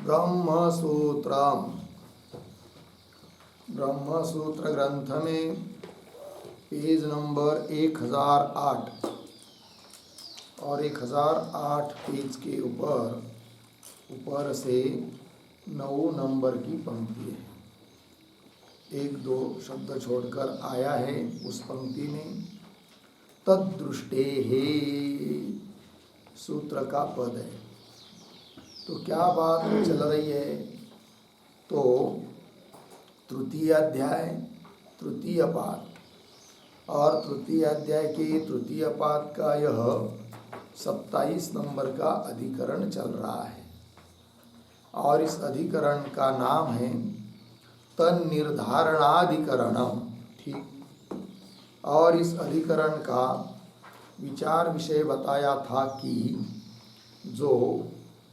ब्रह्मसूत्रम ब्रह्मसूत्र ग्रंथ में page number 1008 और 1008 पेज के ऊपर से 9 नंबर की पंक्ति है। 1-2 शब्द छोड़कर आया है उस पंक्ति में तद्दृष्टे हे सूत्र का पद है। तो क्या बात चल रही है? तो तृतीय अध्याय तृतीय पाद और तृतीय अध्याय के तृतीय पाद का यह 27 नंबर का अधिकरण चल रहा है और इस अधिकरण का नाम है तन्निर्धारणाधिकरणम। ठीक। और इस अधिकरण का विचार विषय बताया था कि जो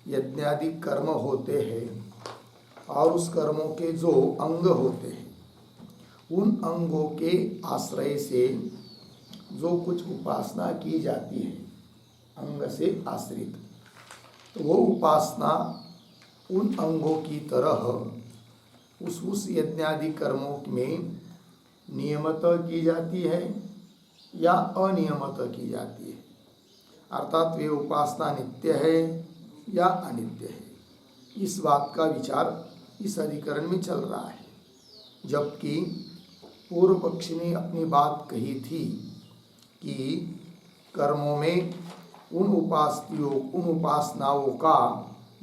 यज्ञादि कर्म होते हैं और उस कर्मों के जो अंग होते हैं उन अंगों के आश्रय से जो कुछ उपासना की जाती है अंग से आश्रित, तो वो उपासना उन अंगों की तरह उस यज्ञादि कर्मों में नियमतः की जाती है या अनियमतः की जाती है। अर्थात वे उपासना नित्य है या अनित्य है। इस बात का विचार इस अधिकरण में चल रहा है। जबकि पूर्व पक्षी ने अपनी बात कही थी कि कर्मों में उन उपासनाओं का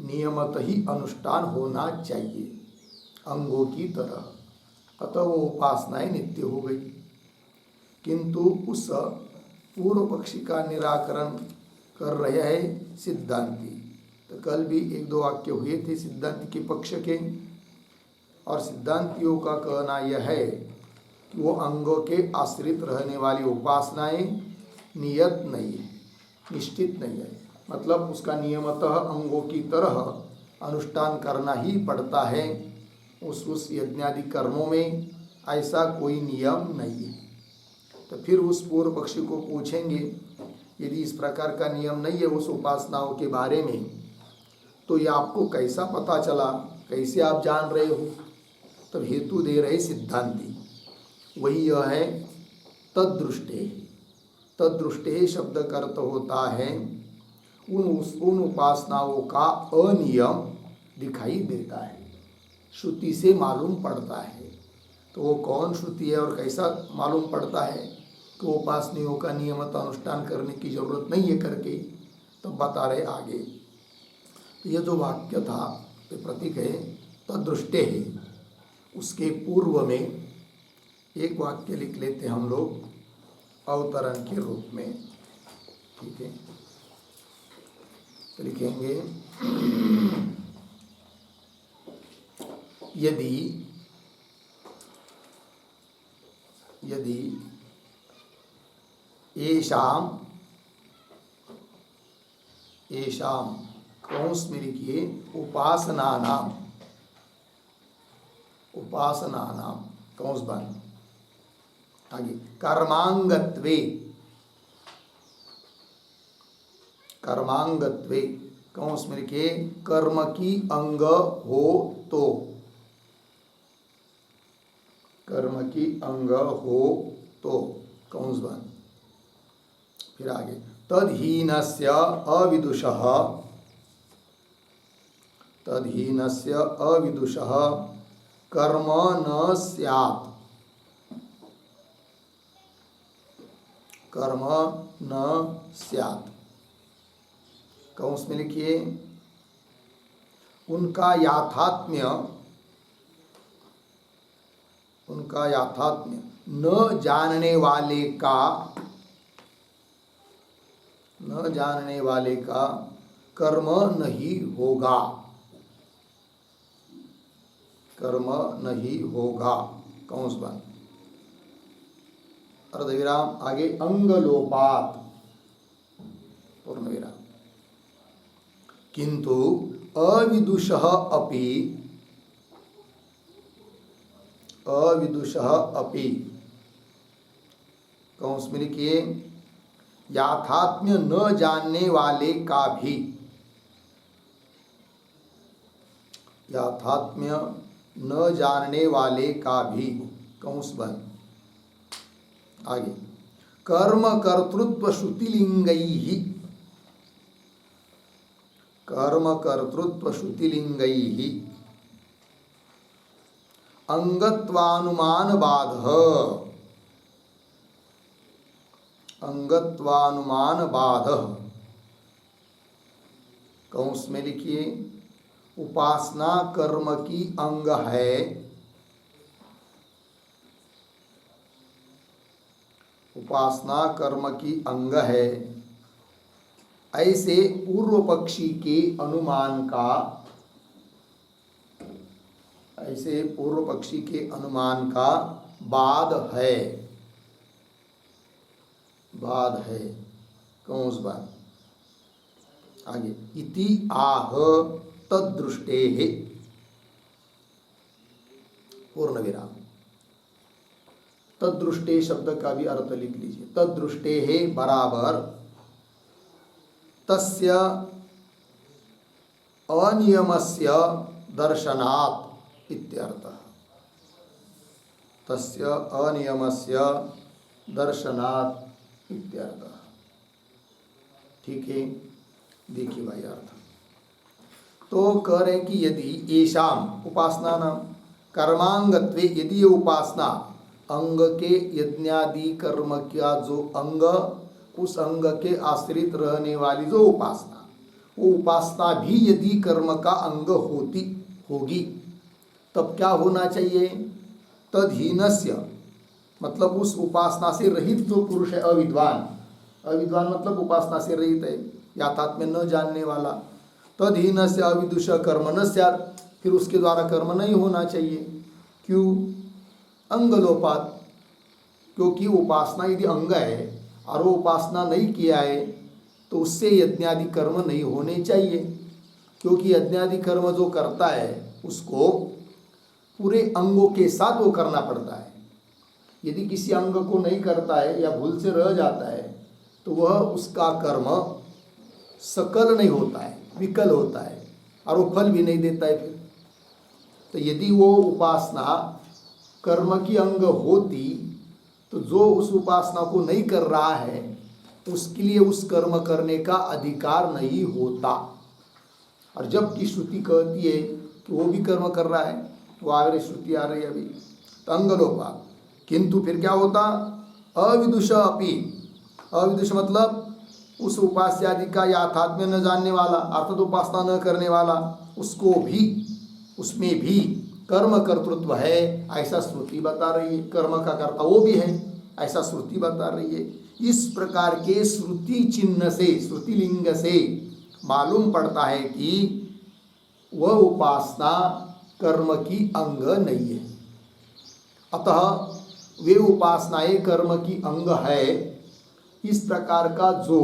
नियमतः ही अनुष्ठान होना चाहिए अंगों की तरह, अतः वो उपासनाएं नित्य हो गई। किंतु उस पूर्व पक्षी का निराकरण कर रहे हैं सिद्धांती। तो कल भी 1-2 वाक्य हुए थे सिद्धांति के पक्ष के, और सिद्धांतियों का कहना यह है कि वो अंगों के आश्रित रहने वाली उपासनाएं नियत नहीं है, निश्चित नहीं है। मतलब उसका नियमतः अंगों की तरह अनुष्ठान करना ही पड़ता है। उस यज्ञादि कर्मों में ऐसा कोई नियम नहीं है। तो फिर उस पूर्व पक्षी को पूछेंगे यदि इस प्रकार का नियम नहीं है उस उपासनाओं के बारे में, तो ये आपको कैसा पता चला, कैसे आप जान रहे हो? तब हेतु दे रहे सिद्धांती, वही यह है तद्दृष्टे। तद्दृष्टे शब्द का अर्थ होता है उन उपासनाओं का अनियम दिखाई देता है, श्रुति से मालूम पड़ता है। तो वो कौन श्रुति है और कैसा मालूम पड़ता है कि वो उपासनाओं का नियमित अनुष्ठान करने की जरूरत नहीं है करके, तो बता रहे आगे। तो ये जो वाक्य था ये प्रतीक है तद्दृष्टे है। उसके पूर्व में एक वाक्य लिख लेते हम लोग अवतरण के रूप में। ठीक है, तो लिखेंगे यदि येषाम कौंस में लिखिए उपासनानाम कौंस बंद, आगे कर्मांगत्वे कौंस में लिखिए कर्म की अंग हो तो, कर्म की अंग हो तो कौंस बंद। फिर आगे तद्हीनस्य अविदुषः कर्म न स्यात्, कर्म न स्यात्। कौंस में लिखिए उनका याथात्म्य न जानने वाले का कर्म नहीं होगा, कौंस बंद, अर्धविराम, आगे अंगलोपात पूर्ण विराम। किंतु अविदुषः अपि कौंस में लिखिए याथात्म्य न जानने वाले का भी याथात्म्य न जानने वाले का भी, कंस बंद। आगे, कर्म कर्तृत्व श्रुतिलिंगैहि, कर्म कर्तृत्व श्रुतिलिंगैहि अंगत्वानुमान बाधः, अंगत्वानुमान बाधः, कंस में लिखिए उपासना कर्म की अंग है, उपासना कर्म की अंग है, ऐसे पूर्व पक्षी के अनुमान का, ऐसे पूर्व पक्षी के अनुमान का बाद है, बाद है, कंस बाद। आगे, इति आह तद्दृष्टेः, पूर्ण विराम। तद्दृष्टे शब्द का भी अर्थ लिख लीजिए। तद्दृष्टेः बराबर तस्य अनियमस्य दर्शनात् इत्यर्थः, तस्य अनियमस्य दर्शनात् इत्यर्थः। ठीक है, देखिए भाई अर्थ तो कह रहे हैं कि यदि येषाम उपासना नाम कर्मांगत्वे, यदि ये उपासना अंग के यज्ञादि कर्म का जो अंग, उस अंग के आश्रित रहने वाली जो उपासना, वो उपासना भी यदि कर्म का अंग होती होगी, तब क्या होना चाहिए? तद्हीनस्य, मतलब उस उपासना से रहित जो पुरुष है, अविद्वान, अविद्वान मतलब उपासना से रहित है, याथात्म्य न जानने वाला, तद्हीनस्य अविदुष कर्म न स्यात्, फिर उसके द्वारा कर्म नहीं होना चाहिए। क्यों? अंगलोपात, क्योंकि उपासना यदि अंग है और वो उपासना नहीं किया है तो उससे यज्ञादि कर्म नहीं होने चाहिए, क्योंकि यज्ञादि कर्म जो करता है उसको पूरे अंगों के साथ वो करना पड़ता है। यदि किसी अंग को नहीं करता है या भूल से रह जाता है तो वह उसका कर्म सकल नहीं होता है, विकल होता है और वो फल भी नहीं देता है। फिर तो यदि वो उपासना कर्म की अंग होती तो जो उस उपासना को नहीं कर रहा है उसके लिए उस कर्म करने का अधिकार नहीं होता। और जबकि श्रुति कहती है कि वो भी कर्म कर रहा है, वो आगे श्रुति आ रही है अभी, तो अंगलोपात। किंतु फिर क्या होता? अविदुष अपि, अविदुष मतलब उस उपास्यादि का याथात्म्य न जानने वाला, अर्थात उपासना न करने वाला, उसको भी, उसमें भी कर्म कर्तृत्व है, ऐसा श्रुति बता रही है। कर्म का कर्ता वो भी है, ऐसा श्रुति बता रही है। इस प्रकार के श्रुति चिन्ह से, श्रुति लिंग से मालूम पड़ता है कि वह उपासना कर्म की अंग नहीं है। अतः वे उपासनाएं कर्म की अंग है, इस प्रकार का जो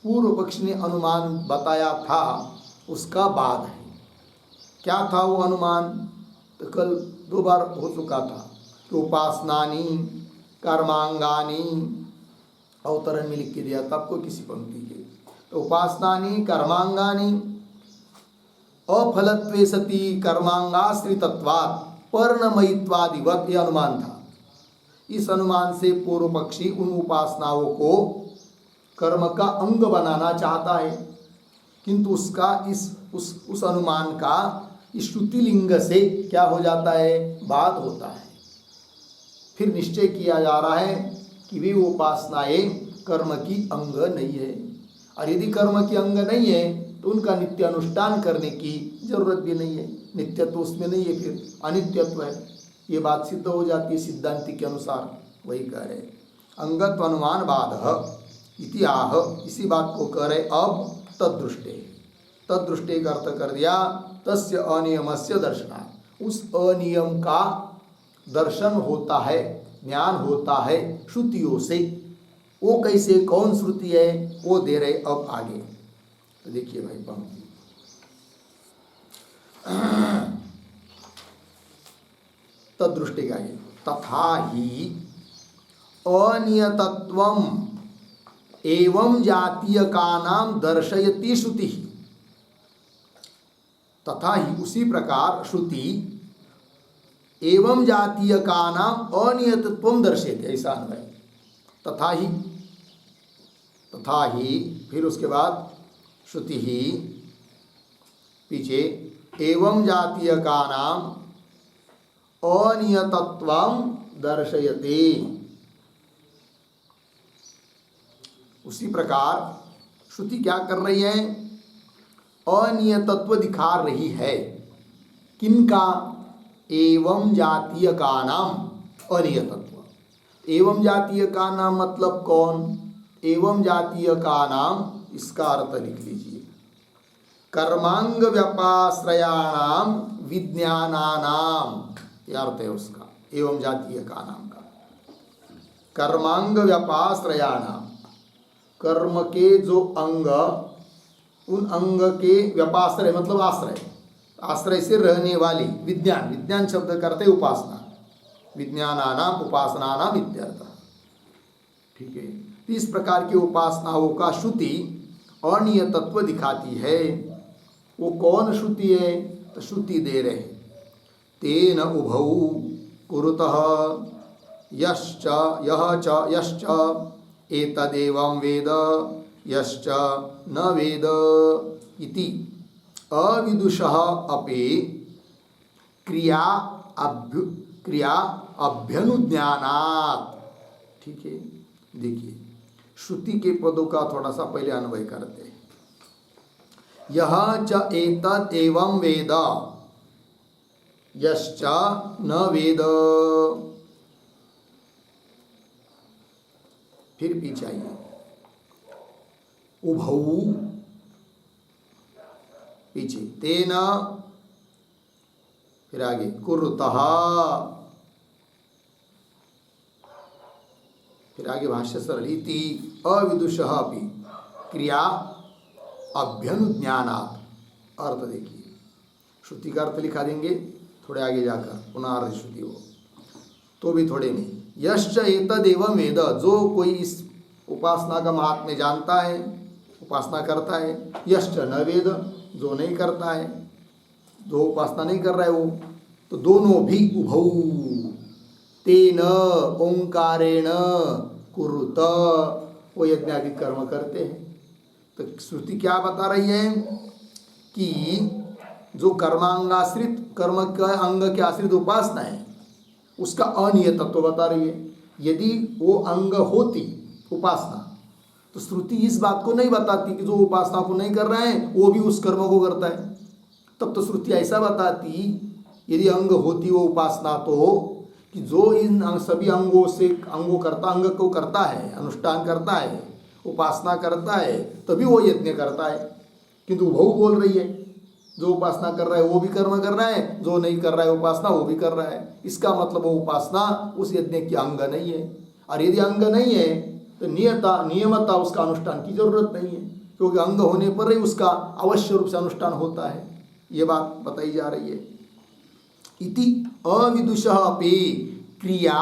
पूर्व पक्ष ने अनुमान बताया था उसका बाद है। क्या था वो अनुमान? तो कल 2 बार हो चुका था कि उपासनानी कर्मांगानी, अवतरण में लिख के दिया था आपको किसी पंक्ति के। तो उपासनानी कर्मांगानी अफलत्वे सती कर्मांगाश्रितत्वात् पर्णमयित्वादिवत्, यह अनुमान था। इस अनुमान से पूर्व पक्षी उन उपासनाओं को कर्म का अंग बनाना चाहता है, किंतु उसका उस अनुमान का श्रुति लिंग से क्या हो जाता है? बाद होता है। फिर निश्चय किया जा रहा है कि वे उपासनाएं कर्म की अंग नहीं है, और यदि कर्म की अंग नहीं है तो उनका नित्य अनुष्ठान करने की जरूरत भी नहीं है। नित्यत्व उसमें नहीं है, फिर अनित्यत्व है। ये बात सिद्ध हो जाती है सिद्धांति के अनुसार। वही कह रहे अंगत्व अनुमान बाध इति आह, इसी बात को कह रहे अब तद्दृष्टे। तद्दृष्टे का अर्थ कर दिया तस्य अनियमस्य दर्शनात्, उस अनियम का दर्शन होता है, ज्ञान होता है श्रुतियों से। वो कैसे, कौन श्रुति है, वो दे रहे अब आगे। तो देखिए भाई पंक्ति, तद्दृष्टि का ये तथा ही अनियतत्वम एवं जातीय का नाम दर्शयति श्रुति। तथा ही उसी प्रकार श्रुति एवं जातीय का नाम अनियतत्वम दर्शेते, ऐसा अन्वय। तथा ही फिर उसके बाद श्रुति ही पीछे एवं जातीय का नाम अनियतत्वम दर्शयते। उसी प्रकार श्रुति क्या कर रही है? अनियतत्व दिखा रही है। किनका? एवं जातीय का नाम अनियतत्व। एवं जातीय का नाम मतलब कौन? एवं जातीय का नाम, इसका अर्थ लिख लीजिए, कर्मांग व्यापाश्रयाणाम विज्ञानानाम, यह अर्थ है उसका, एवं जातीय का नाम का। कर्मांग व्यापाश्रयाणाम, कर्म के जो अंग, उन अंग के व्यापाश्रय मतलब आश्रय, आश्रय से रहने वाली, विज्ञान, विज्ञान शब्द करते उपासना, विज्ञानानाम उपासनानाम इत्यर्थ। ठीक है, इस प्रकार की उपासनाओं का श्रुति अनियतत्व दिखाती है। वो कौन श्रुति है? तो श्रुति दे रहे, तेन उभौ कुरुतः यश्च एतदेवं वेद यश्च न वेद इति अविदुषः अपि क्रिया अभ्यनुज्ञानात्। ठीक है, देखिए श्रुति के पदों का थोड़ा सा पहले अन्वय करते हैं। यह च एतद् एवं वेद यश्च न वेद, फिर पीछे आइए, उभौ, पीछे तेन, फिर आगे कुरुतः, फिर आगे भाष्य सरल, इति अविदुषः अपि क्रिया अभ्यनुज्ञानात्। अर्थ देखिए, श्रुति का अर्थ लिखा देंगे थोड़े आगे जाकर, पुनः श्रुति हो तो भी थोड़े में। यश्च एतद् एवं वेद, जो कोई इस उपासना का महात्म्य जानता है, उपासना करता है। यश्च न वेद, जो नहीं करता है, जो उपासना नहीं कर रहा है वो, तो दोनों भी उभौ तेन ओंकारेण कुरुत, वो यज्ञादि कर्म करते हैं। तो श्रुति क्या बता रही है कि जो कर्मांगाश्रित, कर्म का अंग के आश्रित उपासना है, उसका अनियतत्व बता रही है। यदि वो अंग होती उपासना, तो श्रुति इस बात को नहीं बताती कि जो उपासना को नहीं कर रहे हैं वो भी उस कर्म को करता है। तब तो श्रुति ऐसा बताती, यदि अंग होती वो उपासना, तो कि जो इन सभी अंगों से अंग को करता है, अनुष्ठान करता है, उपासना करता है, तभी वो यज्ञ करता है। किंतु वो बोल रही है जो उपासना कर रहा है वो भी कर्म कर रहा है, जो नहीं कर रहा है उपासना वो भी कर रहा है। इसका मतलब वो उपासना उस यज्ञ की अंग नहीं है। और यदि अंग नहीं है तो नियमता उसका अनुष्ठान की जरूरत नहीं है, क्योंकि अंग होने पर ही उसका अवश्य रूप से अनुष्ठान होता है। ये बात बताई जा रही है। इति अविदुषः अपि क्रिया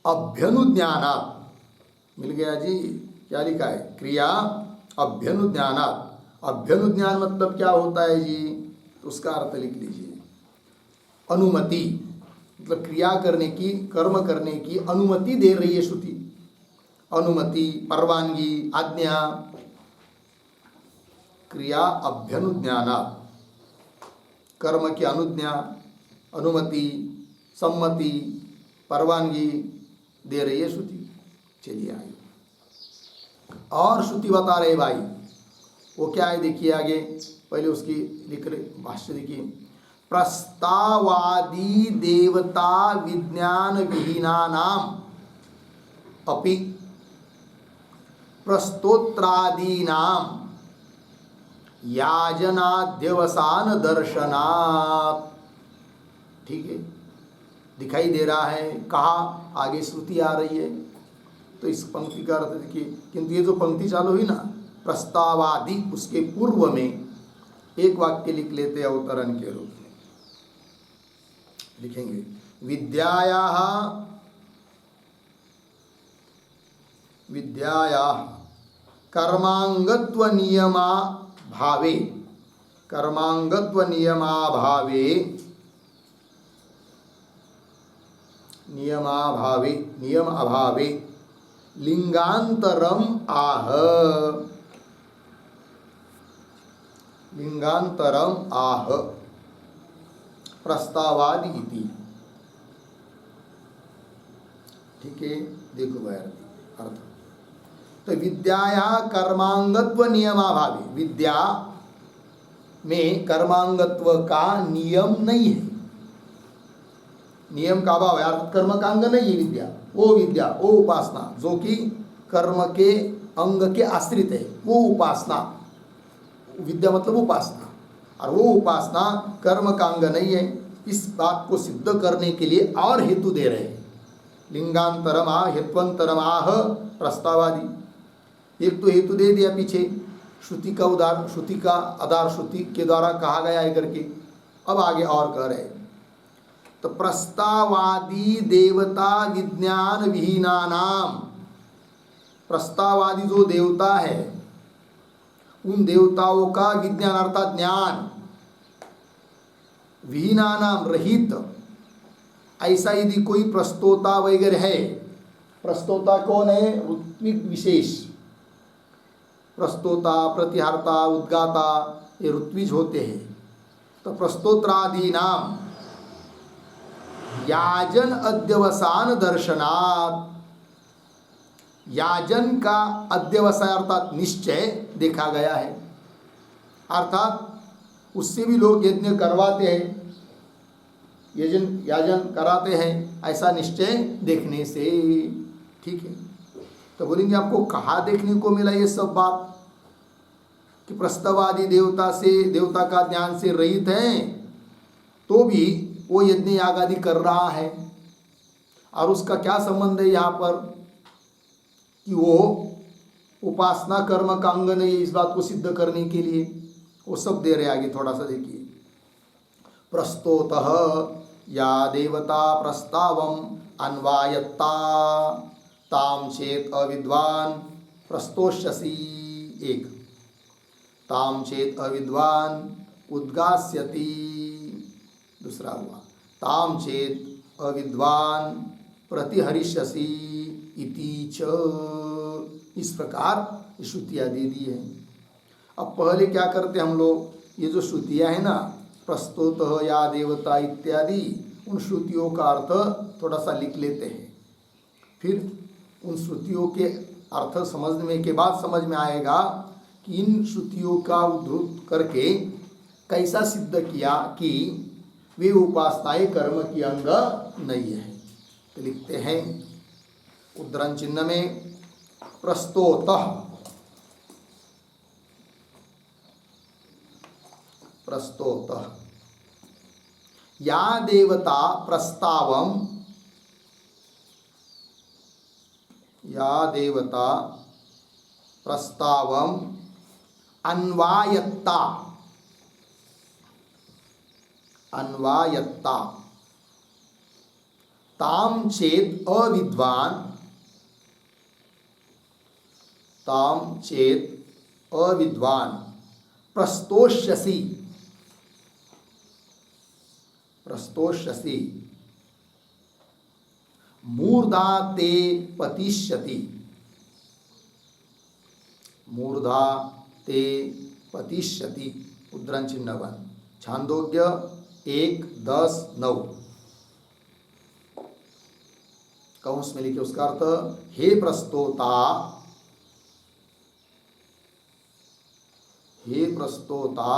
अभ्यनुज्ञानात्, मिल गया जी, क्या लिखा है? क्रिया अभ्यनुज्ञानात्। अभ्यनुज्ञान मतलब क्या होता है जी? तो उसका अर्थ लिख लीजिए, अनुमति, मतलब क्रिया करने की, कर्म करने की अनुमति दे रही है श्रुति। अनुमति, परवानगी, आज्ञा, क्रिया अभ्यनुज्ञानात्, कर्म की अनुज्ञा, अनुमति, सम्मति, परवानगी दे रही है श्रुति। चलिए आगे और श्रुति बता रहे भाई, वो क्या है देखिए आगे, पहले उसकी लिख रहे भाष्य देखिए। प्रस्तावादि देवता विज्ञान विहीनानाम अपि प्रस्तोत्रादीनाम याजनाद्यवसान दर्शनात्। ठीक है, दिखाई दे रहा है, कहा आगे श्रुति आ रही है। तो इस पंक्ति का अर्थ देखिए, किंतु ये जो पंक्ति चालू हुई ना, प्रस्तावादि, उसके पूर्व में एक वाक्य लिख लेते अवतरण के रूप में लिखेंगे, विद्यायाः कर्मांगत्व नियमा भावे कर्मांगत्व नियम अभावे लिंगांतरम आह प्रस्तावादि इति। ठीक है, देखो भाई अर्थ। तो विद्याया कर्मांगत्व नियमाभावे, विद्या में कर्मांगत्व का नियम नहीं है। नियम का अभाव है, अर्थात कर्म का अंग नहीं है विद्या। वो उपासना जो कि कर्म के अंग के आश्रित है, वो उपासना। विद्या मतलब उपासना, और वो उपासना कर्म का अंग नहीं है। इस बात को सिद्ध करने के लिए और हेतु दे रहे हैं। लिंगांतरम हेत्वंतरम प्रस्तावादि। एक तो हेतु दे दिया पीछे, श्रुति का आधार श्रुति के द्वारा कहा गया है करके। अब आगे और कह रहे, तो प्रस्तावादी देवता विज्ञान विहीनानाम, प्रस्तावादी जो देवता है उन देवताओं का विज्ञान अर्थात ज्ञान, विहीनानाम रहित, ऐसा यदि कोई प्रस्तोता वगैरह है। प्रस्तोता कौन है? ऋत्विक विशेष प्रस्तोता, प्रतिहार्ता, उद्गाता, ये ऋत्विज होते हैं। तो प्रस्तोत्रादि नाम याजन अध्यवसान दर्शनात्, याजन का अध्यवसाय अर्थात निश्चय देखा गया है। अर्थात उससे भी लोग यज्ञ करवाते हैं, याजन कराते हैं, ऐसा निश्चय देखने से। ठीक है, तो बोलेंगे आपको कहाँ देखने को मिला ये सब बात कि प्रस्तवादी देवता का ज्ञान से रहित है, तो भी वो यज्ञ याग आदि कर रहा है। और उसका क्या संबंध है यहाँ पर कि वो उपासना कर्म का अंग नहीं है, इस बात को सिद्ध करने के लिए वो सब दे रहे। आगे थोड़ा सा देखिए, प्रस्तोतः या देवता प्रस्तावम अन्वायत्ता ताम चेत अविद्वान प्रस्तोष्यसि। एक, ताम चेत अविद्वान उद्गास्यति। दूसरा हुआ, ताम चेत अविद्वान प्रतिहरिष्यसि इति च। इस प्रकार श्रुतियाँ दे दी है। अब पहले क्या करते हम लोग, ये जो श्रुतियाँ है ना, प्रस्तोत या देवता इत्यादि, उन श्रुतियों का अर्थ थोड़ा सा लिख लेते हैं। फिर उन श्रुतियों के अर्थ समझने के बाद समझ में आएगा कि इन श्रुतियों का उद्धृत करके कैसा सिद्ध किया कि वे उपासनाएं कर्म की अंग नहीं है। तो लिखते हैं उद्धरण चिन्ह में, प्रस्तोतः, प्रस्तोतः या देवता प्रस्तावम, या देवता प्रस्तावम अन्वायत्ता, अन्वायत्ता ताम चेत अविद्वान, ताम चेत अविद्वान प्रस्तोष्यसि, प्रस्तोष्यसि मूर्धा ते पतिष्यति, मूर्धा ते पतिष्यति। उद्धरण चिन्ह 1, छांदोग्य 1:10-9 कंस में लिखे। उसका अर्थ, हे प्रस्तोता, हे प्रस्तोता,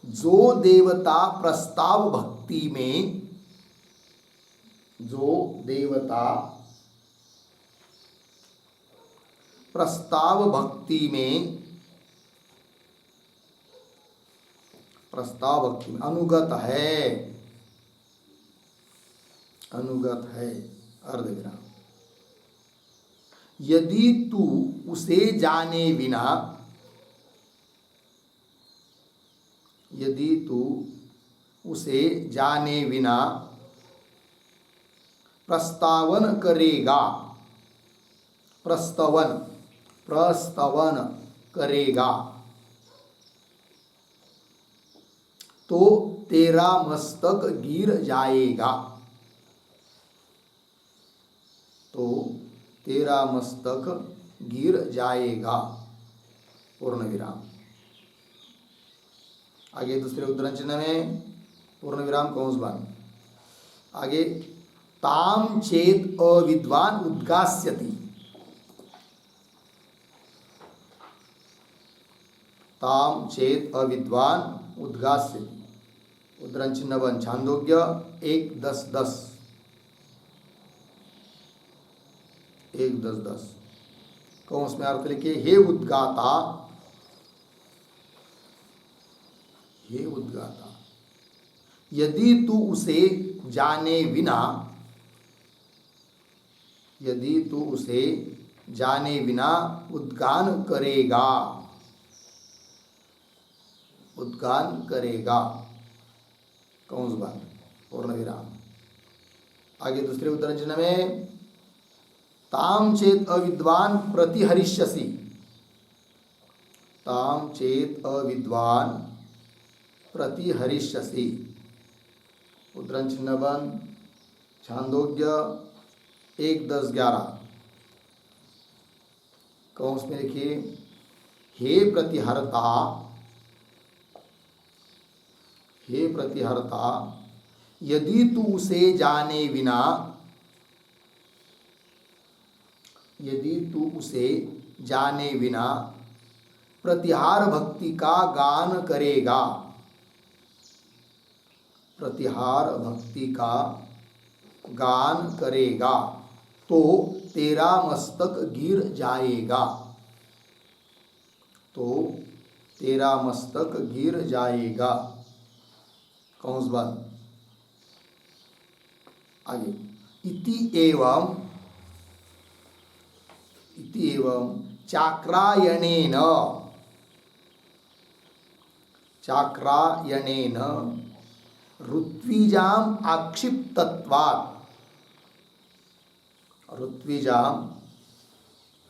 जो देवता प्रस्ताव भक्ति में, जो देवता प्रस्ताव भक्ति में, प्रस्ताव भक्ति में अनुगत है, अनुगत है, अर्धविराम। यदि तू उसे जाने बिना, यदि तू उसे जाने बिना प्रस्तावन करेगा, प्रस्तवन, प्रस्तवन करेगा, तो तेरा मस्तक गिर जाएगा, तो तेरा मस्तक गिर जाएगा, पूर्ण विराम। आगे दूसरे उद्धरण चिन्ह में पूर्ण विराम कंस बंद। आगे ताम चेत अविद्वान उद्गास्यति, ताम चेत अविद्वान उद्गास्यति, उद्धरण चिन्ह बंद। छांदोग्य 1:10:10, 1:10:10 कंस में अर्थ लिखिए, हे उद्गाता, हे उद्गाता, यदि तू उसे जाने बिना, यदि तू उसे जाने बिना उद्गान करेगा, उद्गान करेगा, कंस बंद, पूर्ण विराम। आगे दूसरे उद्धरण चिन्ह में ताम चेत अविद्वान प्रतिहरिष्यसि, ताम चेत अविद्वान प्रतिहरिष्यसि, उद्धरण चिन्ह बंद। छांदोग्य 1:10-11 कंस में लिखिए, हे प्रतिहर्ता, हे प्रतिहर्ता, यदि तू उसे जाने बिना, यदि तू उसे जाने बिना प्रतिहार भक्ति का गान करेगा, प्रतिहार भक्ति का गान करेगा, तो तेरा मस्तक गिर जाएगा, तो तेरा मस्तक गिर जाएगा, कंस बंद। आगे इति एवं, इति एवं चाक्रायणेन, चाक्रायणेन ऋत्विजाम आक्षिप्तत्वात्, ऋत्विजाम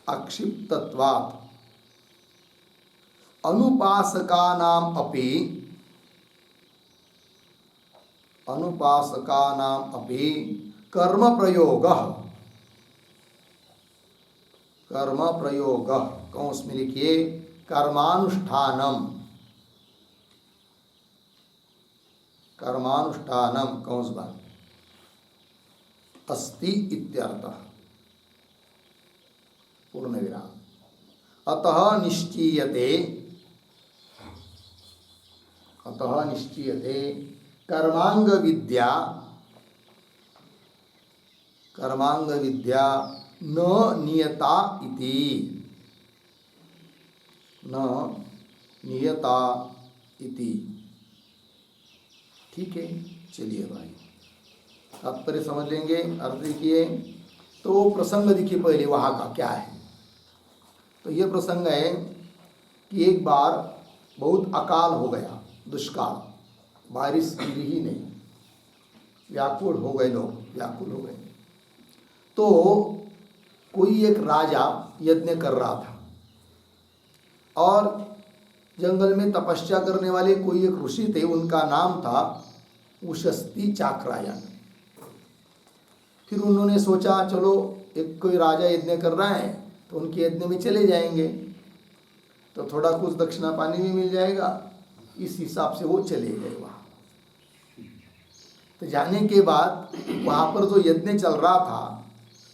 आक्षिप्तत्वात् अनुपासकानाम अपि, अनुपासकानाम अपि कर्म प्रयोगः, कर्म प्रयोगः, कंस में लिखिए कर्मानुष्ठानम, कर्मानुष्ठानम, कंस बंद, अस्ति इत्यर्थः, पूर्ण विराम। अतः निश्चीयते, अतः निश्चीयते कर्मांग विद्या, कर्मांग विद्या न नियता इति, न नियता इति। ठीक है, चलिए भाई तात्पर्य समझ लेंगे, अर्थ देखिए। तो प्रसंग देखिए पहले वहाँ का क्या है। तो ये प्रसंग है कि एक बार बहुत अकाल हो गया, दुष्काल, बारिश गिरी ही नहीं, व्याकुल हो गए लोग, व्याकुल हो गए। तो कोई एक राजा यज्ञ कर रहा था और जंगल में तपस्या करने वाले कोई एक ऋषि थे, उनका नाम था उशस्ती चाक्रायन। फिर उन्होंने सोचा चलो एक कोई राजा यज्ञ कर रहा है तो उनके यज्ञ में चले जाएंगे, तो थोड़ा कुछ दक्षिणा पानी भी मिल जाएगा, इस हिसाब से वो चले गए वहाँ। तो जाने के बाद वहाँ पर जो यज्ञ चल रहा था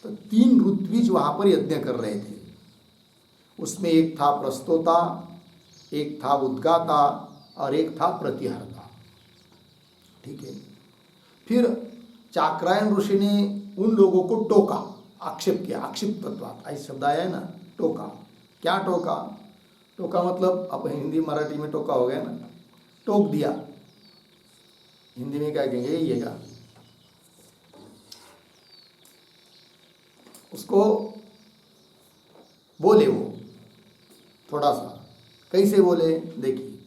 तो 3 ऋत्विज वहाँ पर यज्ञ कर रहे थे। उसमें एक था प्रस्तोता, एक था उद्गाता और एक था प्रतिहर्ता। ठीक है। फिर चाक्रायन ऋषि ने उन लोगों को टोका, आक्षेप किया, आक्षिप्तत्वात्, ऐसा शब्द आया है ना, टोका। क्या टोका? टोका मतलब अब हिंदी मराठी में टोका हो गया ना, टोक दिया। हिंदी में क्या कहेंगे, यही है, उसको बोले वो थोड़ा सा, कैसे बोले देखिए,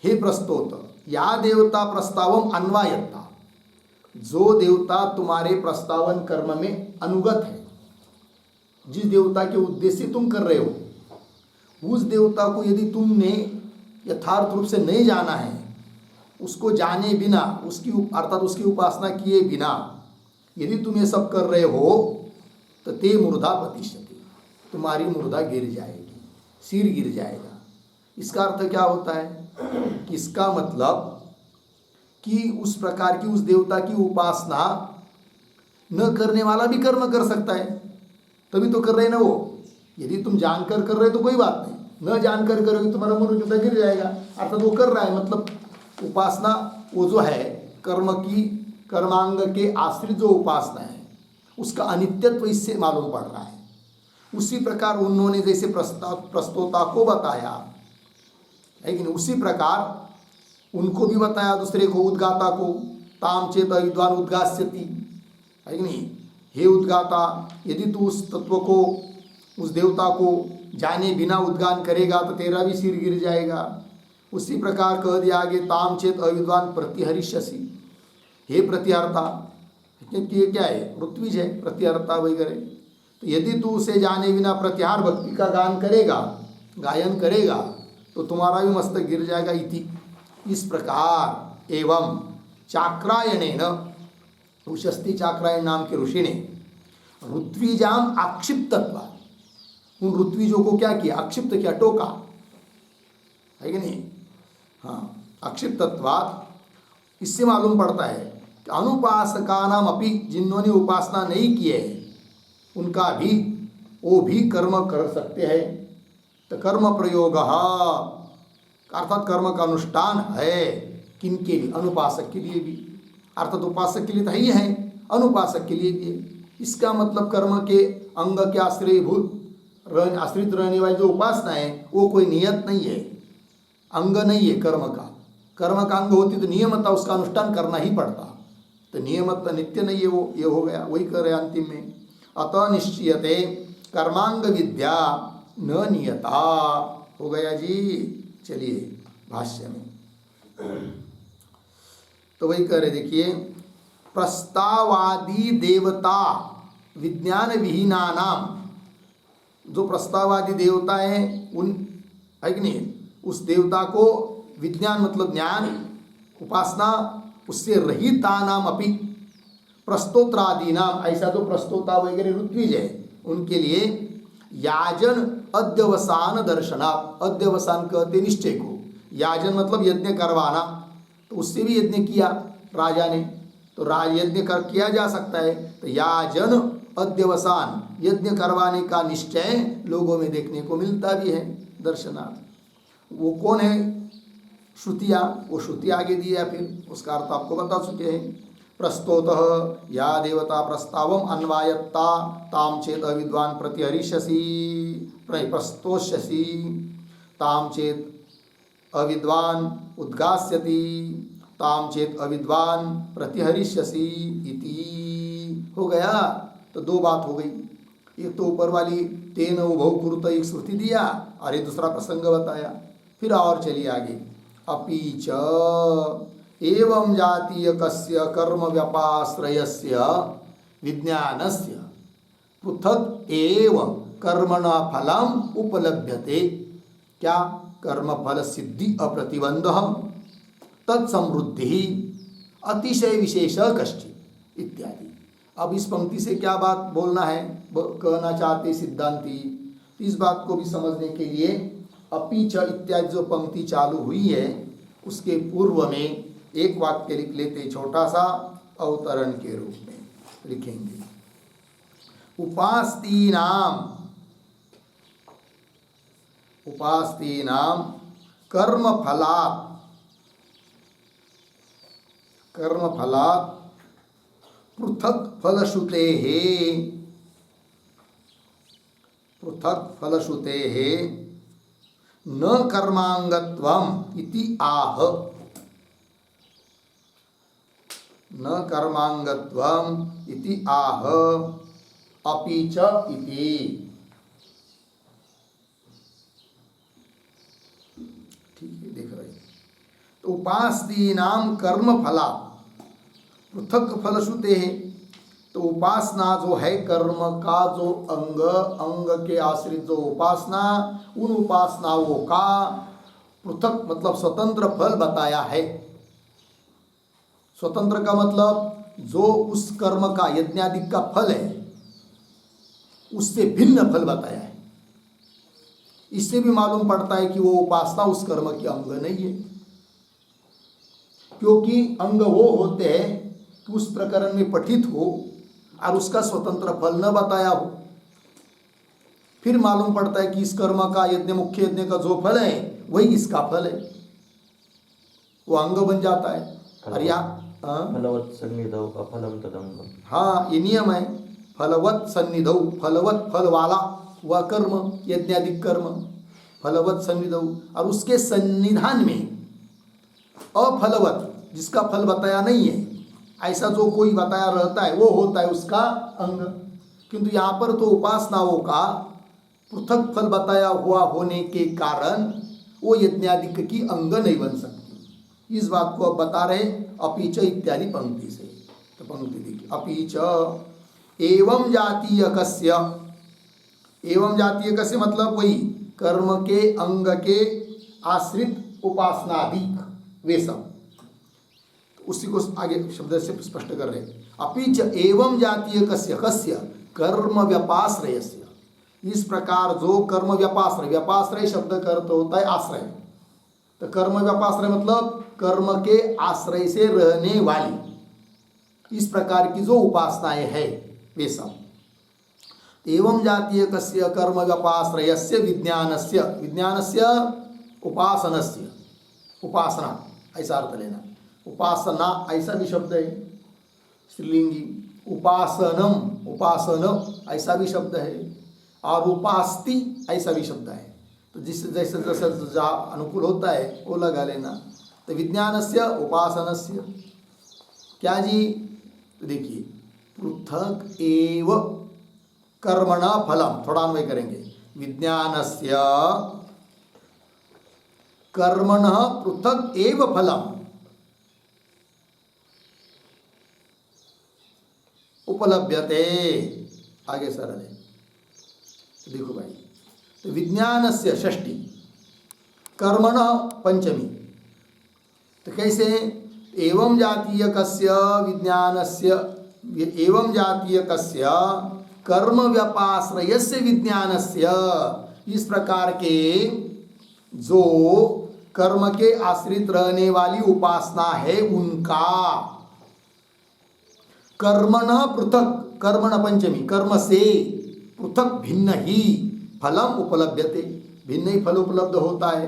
हे प्रस्तोत या देवता प्रस्तावम अन्वायत्ता, जो देवता तुम्हारे प्रस्तावन कर्म में अनुगत है, जिस देवता के उद्देश्य तुम कर रहे हो, उस देवता को यदि तुमने यथार्थ रूप से नहीं जाना है उसको जाने बिना, उसकी अर्थात उसकी उपासना किए बिना यदि तुम ये सब कर रहे हो तो ते मूर्धा पतिष्यति, तुम्हारी मूर्धा गिर जाएगी, सिर गिर जाएगा। इसका अर्थ क्या होता है कि इसका मतलब कि उस प्रकार की उस देवता की उपासना न करने वाला भी कर्म कर सकता है, तभी तो कर रहे ना वो। यदि तुम जानकर कर रहे तो कोई बात नहीं, न जानकर करोगे तुम्हारा मूर्धा गिर जाएगा। अर्थात वो कर रहा है, मतलब उपासना वो जो है कर्म की, कर्मांग के आश्रित जो उपासना है उसका अनित्यत्व इससे मालूम पड़ रहा है। उसी प्रकार उन्होंने जैसे प्रस्तोता को बताया है कि नहीं, उसी प्रकार उनको भी बताया दूसरे को, उद्गाता को, ताम चेत विद्वान उद्गास्यति, है कि नहीं। हे उद्गाता, यदि तू उस तत्व को, उस देवता को जाने बिना उद्गान करेगा तो तेरा भी सिर गिर जाएगा। उसी प्रकार कह दिया आगे, ताम चेत अविद्वान प्रतिहरिष्यसि, हे प्रत्यर्था, क्योंकि ये क्या है, ऋत्विज है प्रत्यर्था वगैरह। तो यदि तू उसे जाने बिना प्रत्याहार भक्ति का गान करेगा, गायन करेगा, तो तुम्हारा भी मस्तक गिर जाएगा। इति, इस प्रकार एवं चाक्रायणेन, उशस्ति चाक्रायण नाम के ऋषि ने ऋत्विजाम आक्षिप्तत्व, उन ऋत्विजों को क्या किया, आक्षिप्त किया, टोका, है कि नहीं। हाँ, आक्षिप्तत्वात् इससे मालूम पड़ता है कि अनुपासका नाम अपि, जिन्होंने उपासना नहीं की है उनका भी, वो भी कर्म कर सकते हैं। तो कर्म प्रयोग अर्थात कर्म का अनुष्ठान है किनके लिए, अनुपासक के लिए भी, अर्थात उपासक के लिए तो ही है, अनुपासक के लिए भी है। इसका मतलब कर्म के अंग के आश्रित रहने वाली जो उपासना है वो कोई नियत नहीं है, अंग नहीं है कर्म का। कर्म का अंग होती तो नियमता उसका अनुष्ठान करना ही पड़ता, तो नियमता नित्य नहीं है वो, ये हो गया, वही कर रहे अंतिम में। अतः निश्चयते कर्मांग विद्या न नियता, हो गया जी। चलिए भाष्य में तो वही कह रहे, देखिए, प्रस्तावादी देवता विज्ञान विहीना नाम, जो प्रस्तावादी देवता है उन, है कि नहीं, उस देवता को विज्ञान मतलब ज्ञान, उपासना उससे रहिता नाम अपि प्रस्तोत्रादि नाम, ऐसा तो प्रस्तोता वगैरह ऋत्विज है उनके लिए याजन अध्यवसान दर्शनात्, अध्यवसान कहते निश्चय को, याजन मतलब यज्ञ करवाना, तो उससे भी यज्ञ किया राजा ने, तो राज यज्ञ कर किया जा सकता है। तो याजन अध्यवसान, यज्ञ करवाने का निश्चय लोगों में देखने को मिलता भी है दर्शनार्थ। वो कौन है, श्रुतियाँ, वो श्रुति आगे दिया, फिर उसका अर्थ आपको बता चुके हैं। प्रस्तोतः या देवता प्रस्तावम अन्वायत्ता ताम चेत अविद्वान प्रतिहरिष्यसि, प्रस्तोष्यसि ताम चेत अविद्वान उद्गास्यति, ताम चेत अविद्वान प्रतिहरिष्यसि इति, हो गया। तो दो बात हो गई, एक तो ऊपर वाली तेन उभौ कुरुत एक श्रुति दिया और ये दूसरा प्रसंग बताया। फिर और चलिए आगे, अपि च एवं जातीय कस्य कर्म व्यापाश्रयस्य विज्ञानस्य पृथक एव कर्मण फलम उपलभ्यते, क्या, कर्म फल सिद्धि अप्रतिबंध तत्समृद्धि अतिशय विशेष कश्चित् इत्यादि। अब इस पंक्ति से क्या बात बोलना है, कहना चाहते सिद्धांती, इस बात को भी समझने के लिए अपि च इत्यादि जो पंक्ति चालू हुई है उसके पूर्व में एक वाक्य लिख लेते, छोटा सा अवतरण के रूप में लिखेंगे। उपास्तीनाम, उपास्तीनाम कर्म फलात् पृथक फलश्रुतेः न कर्मांगत्वम इति आह, न कर्मांगत्वम इति आह अपि च इति। ठीक है, देख रहे हैं। तो उपासदीनाम कर्म फला पृथक फलश्रुते है, तो उपासना जो है कर्म का जो अंग के आश्रित जो उपासना, उन उपासनाओं का पृथक मतलब स्वतंत्र फल बताया है। स्वतंत्र का मतलब जो उस कर्म का यज्ञादि का फल है उससे भिन्न फल बताया है। इससे भी मालूम पड़ता है कि वो उपासना उस कर्म की अंग नहीं है, क्योंकि अंग वो होते हैं कि उस प्रकरण में पठित हो और उसका स्वतंत्र फल न बताया हो। फिर मालूम पड़ता है कि इस कर्म का यज्ञ, मुख्य यज्ञ का जो फल है वही इसका फल है, वो अंग बन जाता है। और या फलवत् सन्निधौ अफलम तदंग। हाँ, ये नियम है। फलवत् सन्निधौ, फलवत् फल वाला वह कर्म, यज्ञादि कर्म फलवत् सन्निधौ, और उसके सन्निधान में अफलवत्, जिसका फल बताया नहीं है, ऐसा जो कोई बताया रहता है वो होता है उसका अंग। किंतु यहाँ पर तो उपासनाओं का पृथक फल बताया हुआ होने के कारण वो यज्ञादि की अंग नहीं बन सकती। इस बात को अब बता रहे अपीच इत्यादि पंक्ति से। तो पंक्ति देखिए, अपीच एवं जातीय कस्य, एवं जातीय कस्य मतलब वही कर्म के अंग के आश्रित उपासनादिक वे सब, उसी को आगे शब्द से स्पष्ट कर रहे हैं। अपीच एवं जातीय कस्य, कस्य कर्म व्यपाश्रयस्य, इस प्रकार जो कर्म व्यपाश्रय, व्यपाश्रय शब्द का अर्थ होता है आश्रय, तो कर्म व्यपाश्रय मतलब कर्म के आश्रय से रहने वाली इस प्रकार की जो उपासनाएं है वे सब। एवं जातीय कस्य कर्म व्यपाश्रयस्य विज्ञानस्य, विज्ञानस्य उपासनस्य, उपासना ऐसा अर्थ लेना। उपासना ऐसा भी शब्द है स्त्रीलिंगी, उपासनम, उपासन ऐसा भी शब्द है, और उपास्ति ऐसा भी शब्द है। तो जिससे जैसे जैसे अनुकूल होता है वो लगा लेना। तो विज्ञानस्य उपासनस्य क्या जी, तो देखिए पृथक एव कर्मणा फलम, थोड़ा अन्वय करेंगे। विज्ञानस्य कर्मणः पृथक एव फलम उपलभ्यते। आगे सरल है, देखो भाई, तो विज्ञानस्य षष्ठी, कर्मणः पंचमी, तो कैसे? एवं जातीय कस्य विज्ञानस्य, एवं जातीय कस्य कर्म व्यपाश्रयस्य विज्ञानस्य, इस प्रकार के जो कर्म के आश्रित रहने वाली उपासना है उनका कर्मण पृथक, कर्मण पंचमी, कर्म से पृथक भिन्न ही फलम उपलभ्यते, भिन्न ही फल उपलब्ध होता है।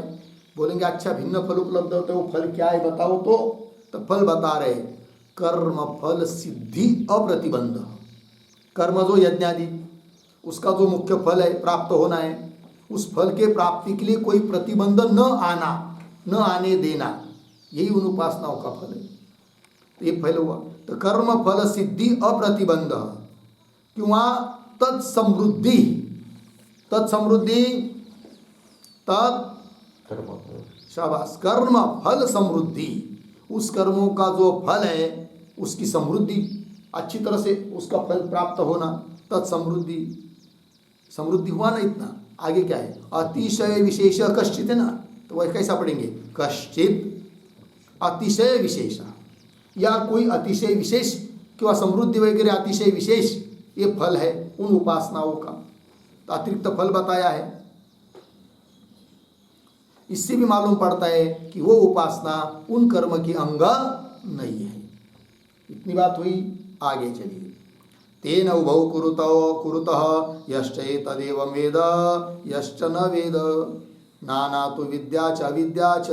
बोलेंगे अच्छा भिन्न फल उपलब्ध होता है, वो फल क्या है बताओ तो फल बता रहे, कर्म फल सिद्धि अप्रतिबंध। कर्म जो यज्ञादि उसका जो मुख्य फल है प्राप्त होना है, उस फल के प्राप्ति के लिए कोई प्रतिबंध न आना, न आने देना, यही उन उपासनाओं का फल है। तो ये फल हुआ। तो कर्म फल सिद्धि अप्रतिबंध किंवा तत्समृद्धि, तत्समृद्धि तत् शाबाश, कर्म फल समृद्धि, उस कर्मों का जो फल है उसकी समृद्धि, अच्छी तरह से उसका फल प्राप्त होना, तत्समृद्धि, समृद्धि हुआ ना इतना। आगे क्या है? अतिशय विशेष कश्चित है ना, तो वह कैसा पढ़ेंगे? कश्चित अतिशय विशेष, या कोई अतिशय विशेष किंवा समृद्धि वगैरह अतिशय विशेष ये फल है उन उपासनाओं का, तो अतिरिक्त फल बताया है। इससे भी मालूम पड़ता है कि वो उपासना उन कर्म की अंग नहीं है। इतनी बात हुई, आगे चलिए। तेन उभौ कुरुतः यश्चैतदेव वेद यश्च न वेद, नाना तो विद्या च अविद्या च,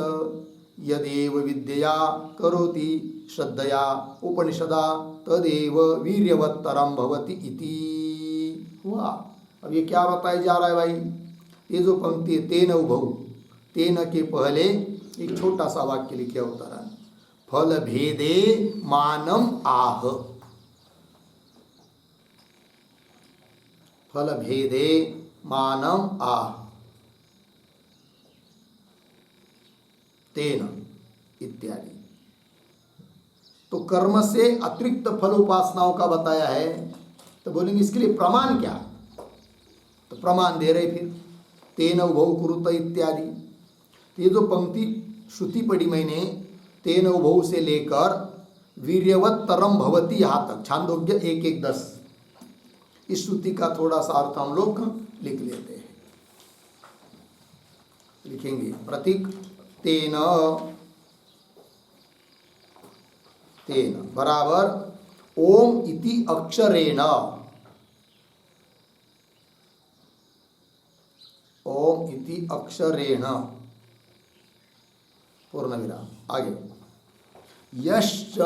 यदेव विद्यया करोति श्रद्धया उपनिषदा तदेव वीर्यवत्तरम भवति इति। हुआ। अब ये क्या बताया जा रहा है भाई? ये जो पंक्ति है तेन उभौ, तेन के पहले एक छोटा सा वाक्य लिखे अवतरण, फल भेदे मानम आह, फल भेदे मानम आह, तेन इत्यादि। तो कर्म से अतिरिक्त फल उपासनाओं का बताया है, तो बोलेंगे इसके लिए प्रमाण क्या? तो प्रमाण दे रहे फिर, तेन उभौ कुरुत इत्यादि। तो ये जो पंक्ति श्रुति पढ़ी मैंने, तेन उभौ से लेकर वीर्यवत्तरम भवती, यहाँ तक छांदोग्य 1:1-10। इस श्रुति का थोड़ा सा अर्थ हम लोग लिख लेते हैं। लिखेंगे प्रतीक तेन तेन बराबर ओम इति अक्षरेण, ओम इति अक्षरेण पूर्ण विराम। आगे यश्च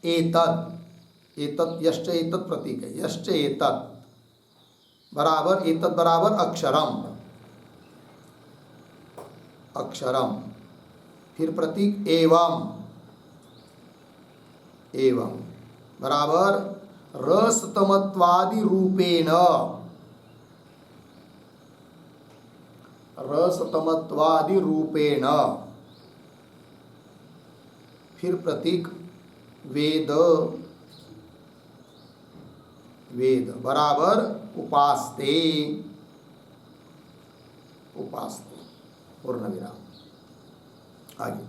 एतत्, एतत् यश्च एतत् प्रतीक है, यश्च एतत् बराबर एतत् बराबर अक्षरम, अक्षरम फिर प्रतीक एवं, एवं बराबर रसतमत्वादि रूपेण, रसतमत्वादि रूपेण फिर प्रतीक वेद, वेद बराबर उपास्ते, उपास्ते पूर्ण विराम। आगे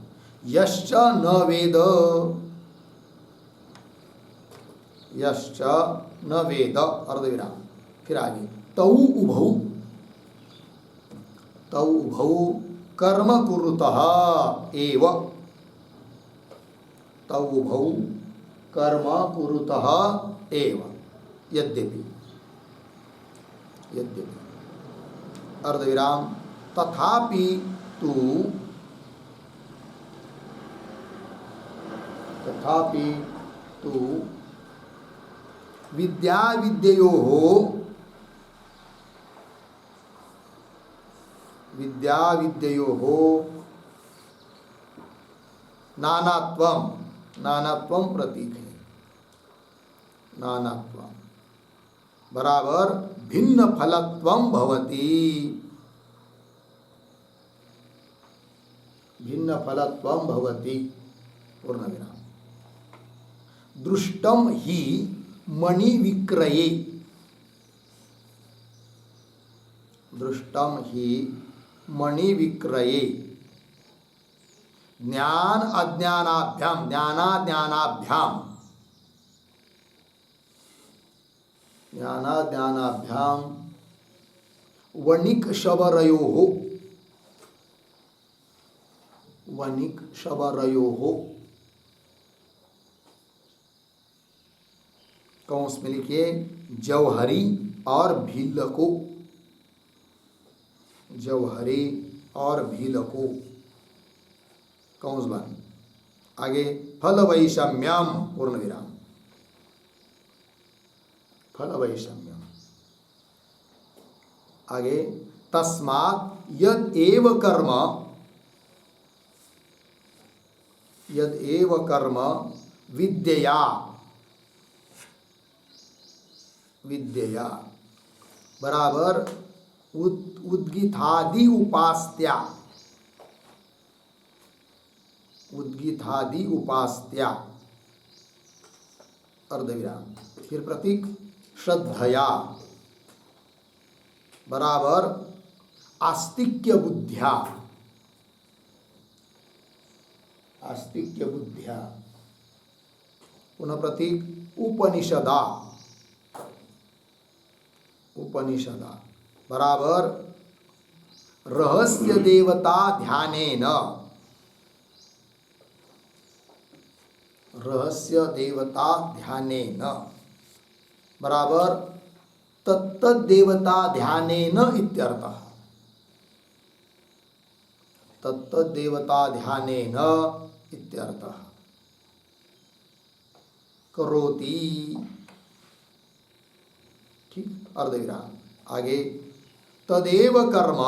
यश्च न वेद, यश्च न वेद अर्धविराम। फिर आगे तौ उभौ, तौ उभौ कर्म कुरुतः एव, तौ उभौ कर्म कुरुतः एव यद्यपि, यद्यपि अर्धविराम तथापि तु, तथापि तु विद्या विद्ययोः, विद्या विद्ययोः नानात्वम, नानात्वम प्रतीक है, नानात्वम बराबर भिन्न फलत्वम भवति, भिन्न फलत्वम भवति पूर्ण विराम। दृष्टम हि मणि विक्रये, दृष्टम हि मणि विक्रये ज्ञान अज्ञानाभ्याम, ज्ञानाज्ञानाभ्याम, ज्ञानाज्ञानाभ्याम वणिक शबरयोः, वणिक शबरयोः कौंस में लिखिए जौहरी और भीलको, जौहरी और भीलको कौंस बन। आगे फल वैषम्यम पूर्ण विराम, फल वैषम्यम। आगे तस्मात् यद एव कर्म, यद एव कर्म विद्यया, विद्यया बराबर उद्गीतादि उपास्त्या, उद्गीतादि उपास्त्या अर्धविराम। फिर प्रतीक श्रद्धया बराबर आस्तिक्य बुद्ध्या, आस्तिक्य बुद्ध्या। पुनः प्रतीक उपनिषदा, उपनिषदा बराबर रहस्य देवता ध्यानेन, रहस्य देवता ध्यानेन बराबर तत्तद देवता ध्यानेन इत्यर्थः, तत्तद देवता ध्यानेन इत्यर्थः। करोति ठीक अर्धविराम। आगे तदेव कर्म,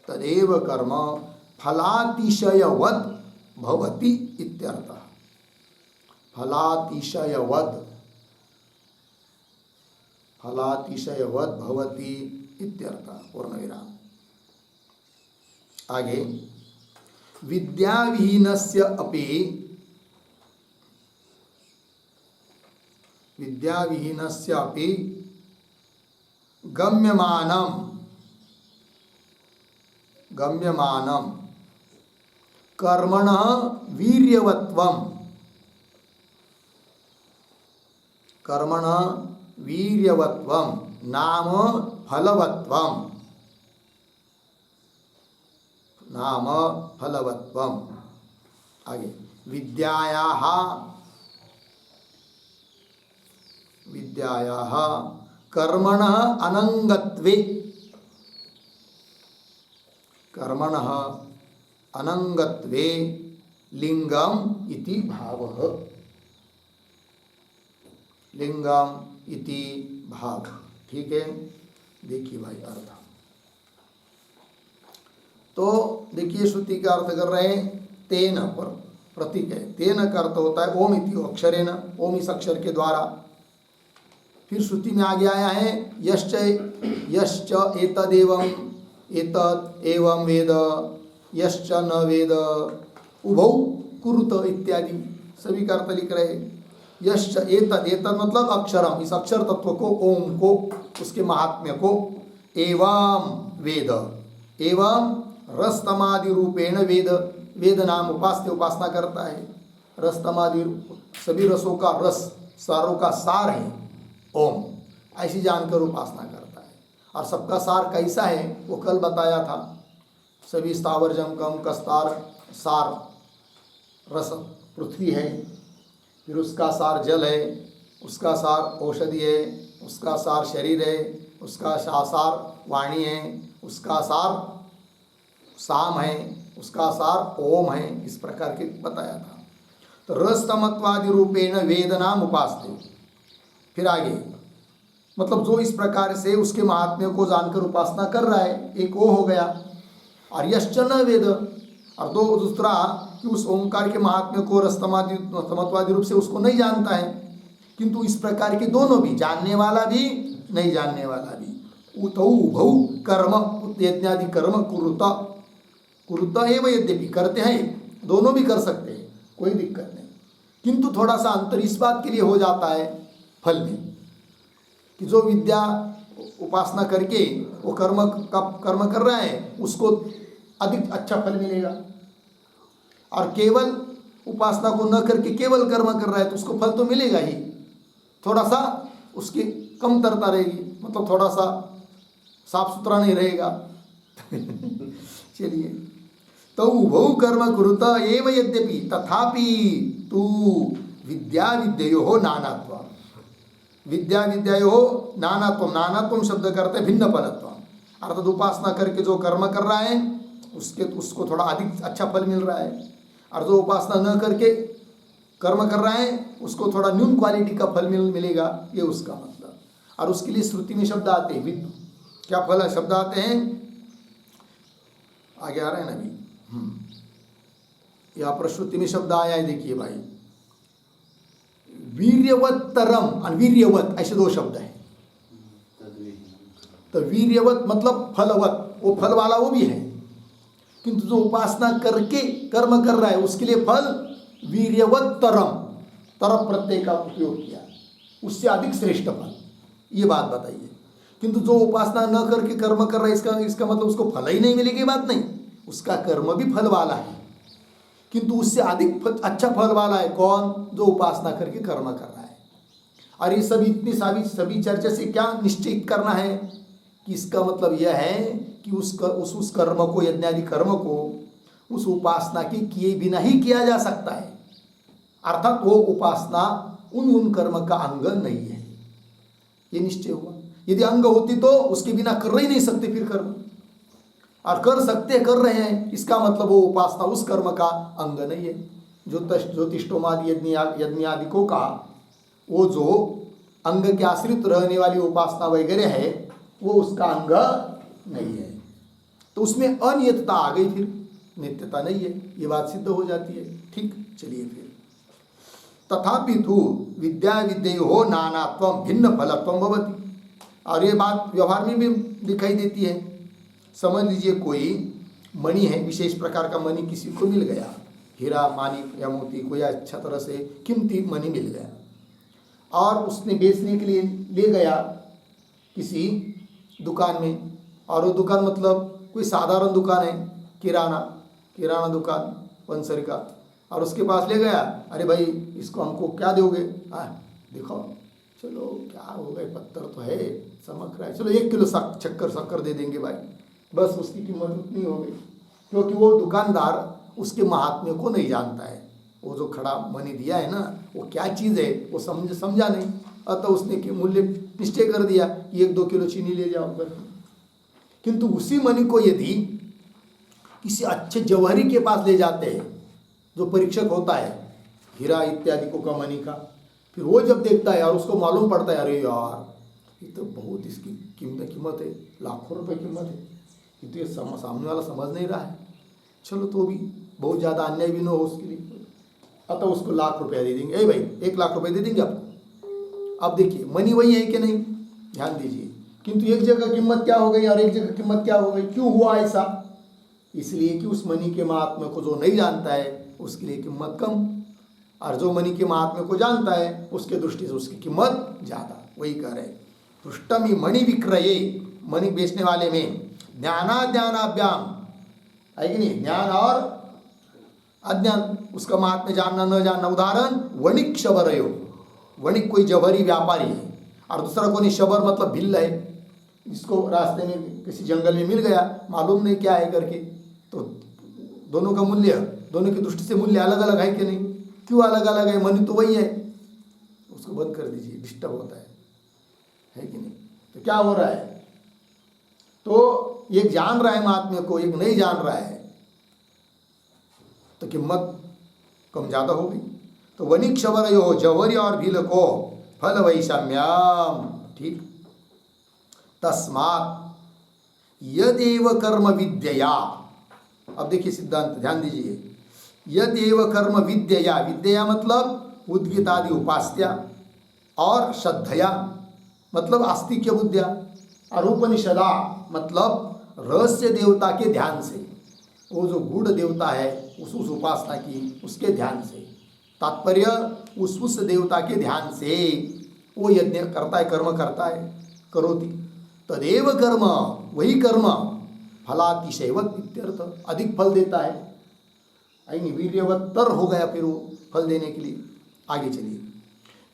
तदेव कर्म फलातिशयवत् भवति इत्यर्थः, फलातिशयवत्, फलातिशयवत् भवति इत्यर्थः पूर्ण विराम। आगे विद्याविहीनस्य अपि, विद्याविहीनस्य अपि गम्यमानम, गम्यमानम कर्मणः वीर्यवत्वम, कर्मणः वीर्यवत्वम नाम फलवत्वम, नाम फलवत्वम। आगे विद्यायाः, विद्यायाः कर्मणः अनंगत्वे, कर्मणः अनंगत्वे लिंगम इति भावः, लिंगम इति भाव। ठीक है, देखिए भाई अर्थ। तो देखिए श्रुति का अर्थ कर रहे हैं तेन, पर प्रतीक है, तेन का अर्थ होता है ओम इति अक्षरेण, ओम इस अक्षर के द्वारा। फिर श्रुति में आगे आया है यश्च, यश्च एतदेवं, एतत् एवं वेद, यश्च न वेद उभौ कुरुत इत्यादि सभी का अर्थ लिख रहे हैं। यश्च एतत्, एतत् मतलब अक्षरम, इस अक्षर तत्व को, ओम को, उसके महात्म्य को, एवं वेद, एवं रसतमादि रूपेण वेद, वेद नाम उपास्य, उपासना करता है। रसतमादि सभी रसों का रस, सारों का सार है ओम, ऐसी जानकर उपासना करता है। और सबका सार कैसा है वो कल बताया था। सभी स्थावर जमकम कस्तार सार रस पृथ्वी है, फिर उसका सार जल है, उसका सार औषधि है, उसका सार शरीर है, उसका सार वाणी है, उसका सार साम है, उसका सार ओम है, इस प्रकार के बताया था। तो रसतमत्वादि रूपेण वेद नाम उपास्ते। फिर आगे मतलब जो इस प्रकार से उसके महात्म्य को जानकर उपासना कर रहा है, एक वो हो गया। और यश्च न वेद, और दो दूसरा कि उस ओंकार के महात्म्य को रसतमत्वादि रूप से उसको नहीं जानता है, किंतु इस प्रकार के दोनों भी, जानने वाला भी नहीं जानने वाला भी, उतौ उभौ कर्म यज्ञादि कर्म कुरुत, कुरुत एवं यद्यपि करते हैं, दोनों भी कर सकते हैं, कोई दिक्कत नहीं, किंतु थोड़ा सा अंतर इस बात के लिए हो जाता है फल में कि जो विद्या उपासना करके वो कर्म कर रहा है उसको अधिक अच्छा फल मिलेगा, और केवल उपासना को न करके केवल कर्म कर रहा है तो उसको फल तो मिलेगा ही, थोड़ा सा उसकी कमतरता रहेगी, मतलब थोड़ा सा साफ सुथरा नहीं रहेगा। चलिए, तो उभौ कर्म कुरुत एव यद्यपि तथापि तू विद्या विद्ययो नानात्व, विद्या विद्ययो नानात्व, नानात्व शब्द करते भिन्न फलत्व, अर्थात उपासना करके जो कर्म कर रहा है उसको थोड़ा अधिक अच्छा फल मिल रहा है, और जो उपासना न करके कर्म कर रहा है उसको थोड़ा न्यून क्वालिटी का फल मिलेगा, ये उसका मतलब। और उसके लिए श्रुति में शब्द आते हैं, विद क्या फल शब्द आते हैं, आगे आ रहे हैं ना अभी, यहाँ पर श्रुति में शब्द आया है, देखिए भाई, वीर्यवत्तरम और वीर्यवत, ऐसे दो शब्द हैं। तो वीर्यवत मतलब फलवत, वो फल वाला वो भी है, किंतु जो उपासना करके कर्म कर रहा है उसके लिए फल वीर्यवत्तरम, तरफ प्रत्यय का उपयोग किया, उससे अधिक श्रेष्ठ फल, ये बात बताइए। किंतु जो उपासना न करके कर्म कर रहा है इसका मतलब उसको फल ही नहीं मिलेगी, बात नहीं, उसका कर्म भी फल वाला है, किंतु उससे अधिक अच्छा फल वाला है कौन, जो उपासना करके कर्म कर रहा है। और ये सभी इतनी सभी चर्चा से क्या निश्चित करना है कि इसका मतलब यह है कि उस कर्म को, यज्ञादि कर्म को उस उपासना के किए बिना ही किया जा सकता है, अर्थात वो उपासना उन कर्म का अंग नहीं है, ये निश्चय हुआ। यदि अंग होती तो उसके बिना कर ही नहीं सकते फिर कर्म, और कर रहे हैं, इसका मतलब वो उपासना उस कर्म का अंग नहीं है। ज्योतिष्ठोमादि यज्ञ आदि को कहा, वो जो अंग के आश्रित रहने वाली उपासना वगैरह है वो उसका अंग नहीं है, तो उसमें अनियतता आ गई, फिर नित्यता नहीं है, ये बात सिद्ध हो जाती है। ठीक, चलिए फिर तथापि तु विद्या विद्ययो नानात्वम भिन्न फलत्वम भवति, और ये बात व्यवहार में भी दिखाई देती है। समझ लीजिए कोई मणि है, विशेष प्रकार का मणि किसी को मिल गया, हीरा मानिक या मोती, कोई अच्छा तरह से कीमती मणि मिल गया, और उसने बेचने के लिए ले गया किसी दुकान में, और वो दुकान मतलब कोई साधारण दुकान है, किराना दुकान पंसर का, और उसके पास ले गया, अरे भाई इसको हमको क्या दोगे? देखो चलो क्या हो गए, पत्थर तो है, चमक रहा है, चलो 1 किलो शक्कर दे देंगे भाई, बस उसकी कीमत उतनी हो गई। क्योंकि वो दुकानदार उसके महात्म्य को नहीं जानता है, वो जो खड़ा मनी दिया है ना वो क्या चीज़ है वो समझा नहीं, अतः उसने मूल्य निश्चय कर दिया कि 1-2 किलो चीनी ले जाओ कर। किंतु उसी मनी को यदि किसी अच्छे जौहरी के पास ले जाते हैं जो परीक्षक होता है हीरा इत्यादि को का मनी का, फिर वो जब देखता है और उसको मालूम पड़ता है अरे यार ये तो बहुत इसकी कीमत है, लाखों रुपए कीमत है, किंतु ये सामने वाला समझ नहीं रहा है, चलो तो भी बहुत ज़्यादा अन्याय भी न हो उसके लिए, अतः उसको लाख रुपया दे देंगे, भाई 1 लाख रुपए दे देंगे आपको। अब देखिए मनी वही है कि नहीं, ध्यान दीजिए, किंतु एक जगह कीमत क्या हो गई और एक जगह कीमत क्या हो गई, क्यों हुआ ऐसा? इसलिए कि उस मनी के महात्म्य को जो नहीं जानता है उसके लिए कीमत कम, और जो मनी के महात्म्य को जानता है उसके दृष्टि से उसकी कीमत ज़्यादा। वही कह रहे पृष्ठम ही मणि विक्रये, मणि बेचने वाले में ज्ञानाभ्याम है कि नहीं, ज्ञान और अज्ञान, उसका महात्म्य जानना न जानना। उदाहरण वणिक शबरयो, वणिक कोई जौहरी व्यापारी है और दूसरा कोई शबर मतलब भिल्ल है, इसको रास्ते में किसी जंगल में मिल गया, मालूम नहीं क्या है करके, तो दोनों का मूल्य, दोनों की दृष्टि से मूल्य अलग अलग है कि नहीं, क्यों अलग अलग है? मनी तो वही है, उसको बंद कर दीजिए, डिस्टर्ब होता है कि नहीं? तो क्या हो रहा है, तो एक जान रहा है महात्म्य को, एक नहीं जान रहा है, तो कीमत कम ज़्यादा होगी। तो वनिक शबरयो, जौहरी और भील को फल वैषम्याम, ठीक। तस्मात् यदेव कर्म विद्यया, अब देखिए सिद्धांत ध्यान दीजिए, यदेव कर्म विद्यया, विद्या मतलब उद्गीत आदि उपास्या, और श्रद्धया मतलब आस्तिक्य बुद्धिया, और उपनिषदा मतलब रहस्य देवता के ध्यान से, वो जो गूढ़ देवता है उस उपासना की उसके ध्यान से, तात्पर्य उस देवता के ध्यान से वो यज्ञ करता है, कर्म करता है, करोति तदेव कर्म, वही कर्म फलातिशयवत इत्यर्थ, अधिक फल देता है, वीर्यवत्तर हो गया फिर वो फल देने के लिए। आगे चलिए,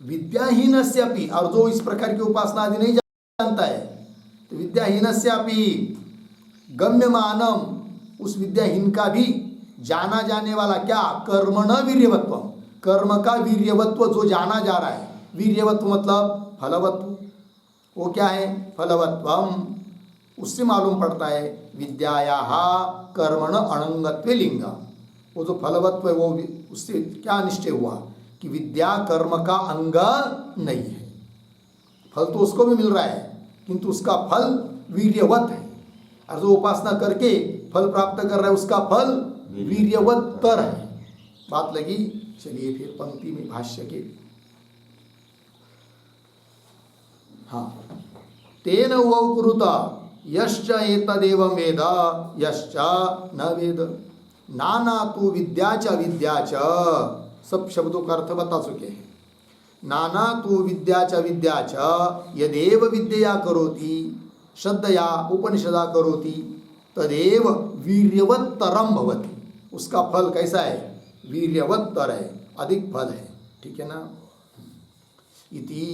विद्याहीनस्यापि, और जो इस प्रकार की उपासना आदि नहीं जानता है, तो विद्याहीनस्यापि गम्यमानम, उस विद्याहीन का भी जाना जाने वाला क्या, कर्मण वीर्यवत्व, कर्म का वीर्यवत्व जो जाना जा रहा है, वीर्यवत्व मतलब फलवत्व, वो क्या है, फलवत्वम, उससे मालूम पड़ता है विद्यायाः कर्मण अणंगत्वे लिंगा, वो जो फलवत्व है वो उससे क्या निश्चय हुआ कि विद्या कर्म का अंग नहीं है, फल तो उसको भी मिल रहा है किंतु उसका फल वीर्यवत है, और जो उपासना करके फल प्राप्त कर रहा है उसका फल वीर्यवत्तर है। बात लगी? चलिए फिर पंक्ति में भाष्य के, हाँ, तेन उपकुरुत यश्च एतदेवं वेद यश्च न वेद, नाना तु विद्या च विद्या च, सब शब्दों का अर्थ बता चुके हैं। नाना तु विद्या च विद्या च, यदेव विद्या करोति श्रद्धया उपनिषदा करोति तदेव वीर्यवत्तरम भवति, उसका फल कैसा है, वीर्यवत्तर है, अधिक फल है, ठीक है ना। इति,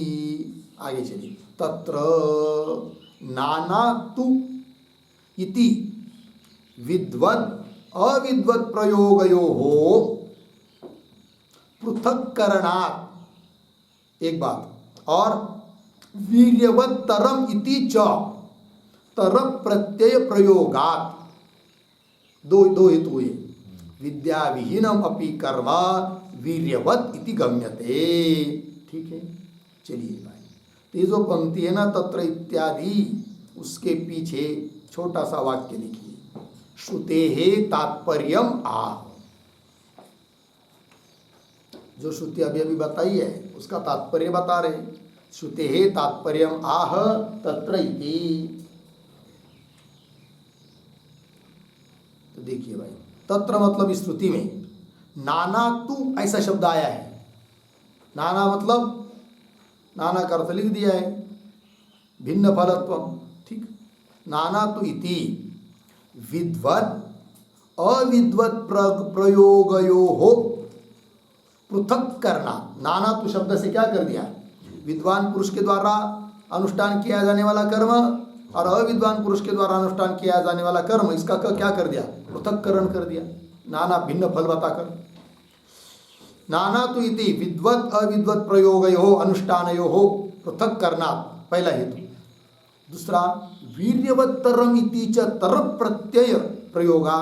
आगे चलिए, तत्र नाना तु इति विद्वत् अविद्वत् प्रयोगयोः पृथक्करणात्, एक बात, और वीर्यवत्तरम इति च तर प्रत्यय प्रयोगात्, दो हेतु हुए, विद्या विहीनम अपि कर्म वीर्यवत इति गम्यते, ठीक है। चलिए भाई, तो ये जो पंक्ति है ना, तत्र इत्यादि, उसके पीछे छोटा सा वाक्य लिखिए, श्रुतेः तात्पर्यम आह, जो श्रुति अभी अभी बताई है उसका तात्पर्य बता रहे, श्रुतेः तात्पर्यम आह तत्र इति। तो देखिए भाई, तत्र मतलब इस श्रुति में नाना तु ऐसा शब्द आया है, नाना मतलब नाना का अर्थ लिख दिया है, भिन्न फलत्वम, ठीक। नाना तु इति विद्वत् अविद्वत प्रयोगयो हो पृथक करना। नाना तू शब्द से क्या कर दिया, विद्वान पुरुष के द्वारा अनुष्ठान किया जाने वाला कर्म और अविद्वान पुरुष के द्वारा अनुष्ठान किया जाने वाला कर्म, इसका क्या कर दिया, पृथककरण कर दिया, नाना भिन्न फल बताकर। नाना तो इति विद्वत अविद्वत प्रयोगयो अनुष्ठानयो हो पृथक करना, पहला हेतु। दूसरा वीर्यवत्तरम इति च तर प्रत्यय प्रयोगा।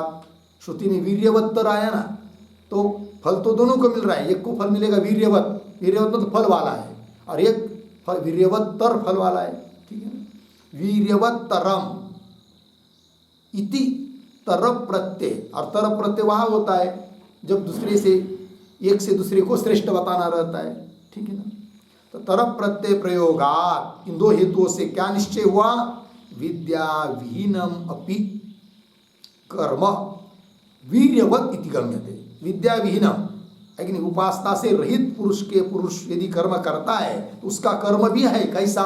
श्रुति में वीर्यवत्तर आया ना, तो फल तो दोनों को मिल रहा है, एक को फल मिलेगा वीर्यवत, वीर्यवत तो फल वाला है, और एक फल वीर्यवत्तर फल वाला है, ठीक है ना। वीर्यवत्तरम इति तर प्रत्यय, और तर प्रत्यय वहाँ होता है जब दूसरे से, एक से दूसरे को श्रेष्ठ बताना रहता है, ठीक है ना। तो तर प्रत्यय प्रयोगात, इन दो हेतुओं से क्या निश्चय हुआ, विद्या विहीनम अपि कर्म वीर्यवत इति गम्यते। विद्या विहीनम, लेकिन उपासना से रहित पुरुष यदि कर्म करता है तो उसका कर्म भी है कैसा,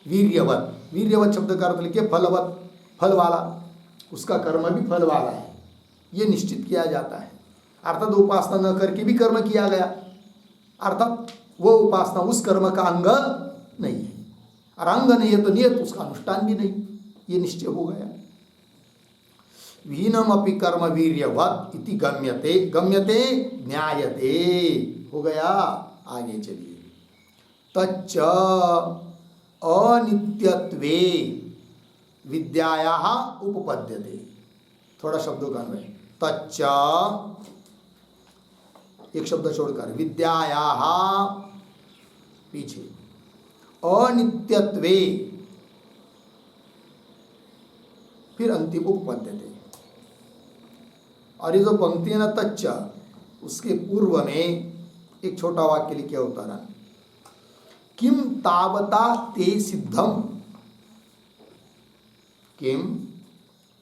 वीर्यवत। वीर्यवत शब्द का अर्थ लिखिए फलवत, फल वाला, उसका कर्म भी फल वाला है, ये निश्चित किया जाता है। अर्थात उपासना न करके भी कर्म किया गया, अर्थात वो उपासना उस कर्म का अंग नहीं है, और अंग नहीं है तो नियत उसका अनुष्ठान भी नहीं, ये निश्चय हो गया। विहीनम अपि कर्म वीर्यवत इति गम्यते, गम्यते न्यायते हो गया। आगे चलिए, तच्च अनित्यत्वे विद्यायाः उपपद्यते। थोड़ा शब्दों का अन्वय, तच्च एक शब्द छोड़कर विद्यायाः पीछे अनित्यत्वे, फिर अंतिम उपपद्यते। और ये जो पंक्ति है ना तच्च, उसके पूर्व में एक छोटा वाक्य लिखा होता है, किम तावता ते सिद्धम, किम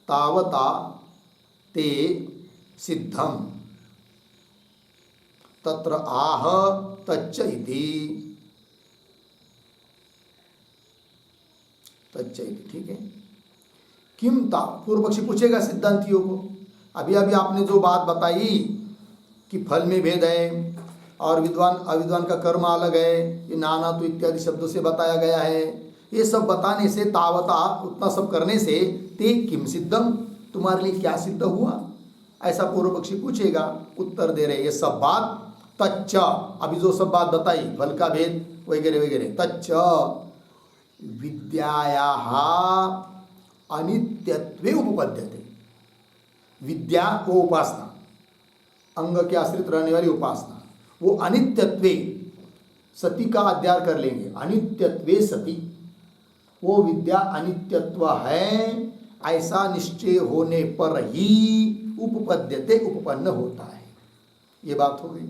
तावता ते सिद्धम तत्र आह तच्च इति, तच्च इति, ठीक है। किम ता, पूर्व पक्षी पूछेगा सिद्धांतियों को, अभी अभी आपने जो बात बताई कि फल में भेद है और विद्वान अविद्वान का कर्म अलग है, ये नाना तो इत्यादि शब्दों से बताया गया है, ये सब बताने से, तावता उतना सब करने से, ते किम सिद्धम, तुम्हारे लिए क्या सिद्ध हुआ, ऐसा पूर्व पक्षी पूछेगा। उत्तर दे रहे ये सब बात तच्च, अभी जो सब बात बताई फल का भेद वगैरह वगैरह, तच्च विद्यायाः अनित्यत्वे उपपद्यते। विद्या वो उपासना, अंग के आश्रित रहने वाली उपासना, वो अनित्यत्वे, सती का अध्ययन कर लेंगे, अनित्यत्वे सती, वो विद्या अनित्यत्व है ऐसा निश्चय होने पर ही उपपद्यते, उपपन्न होता है। ये बात हो गई,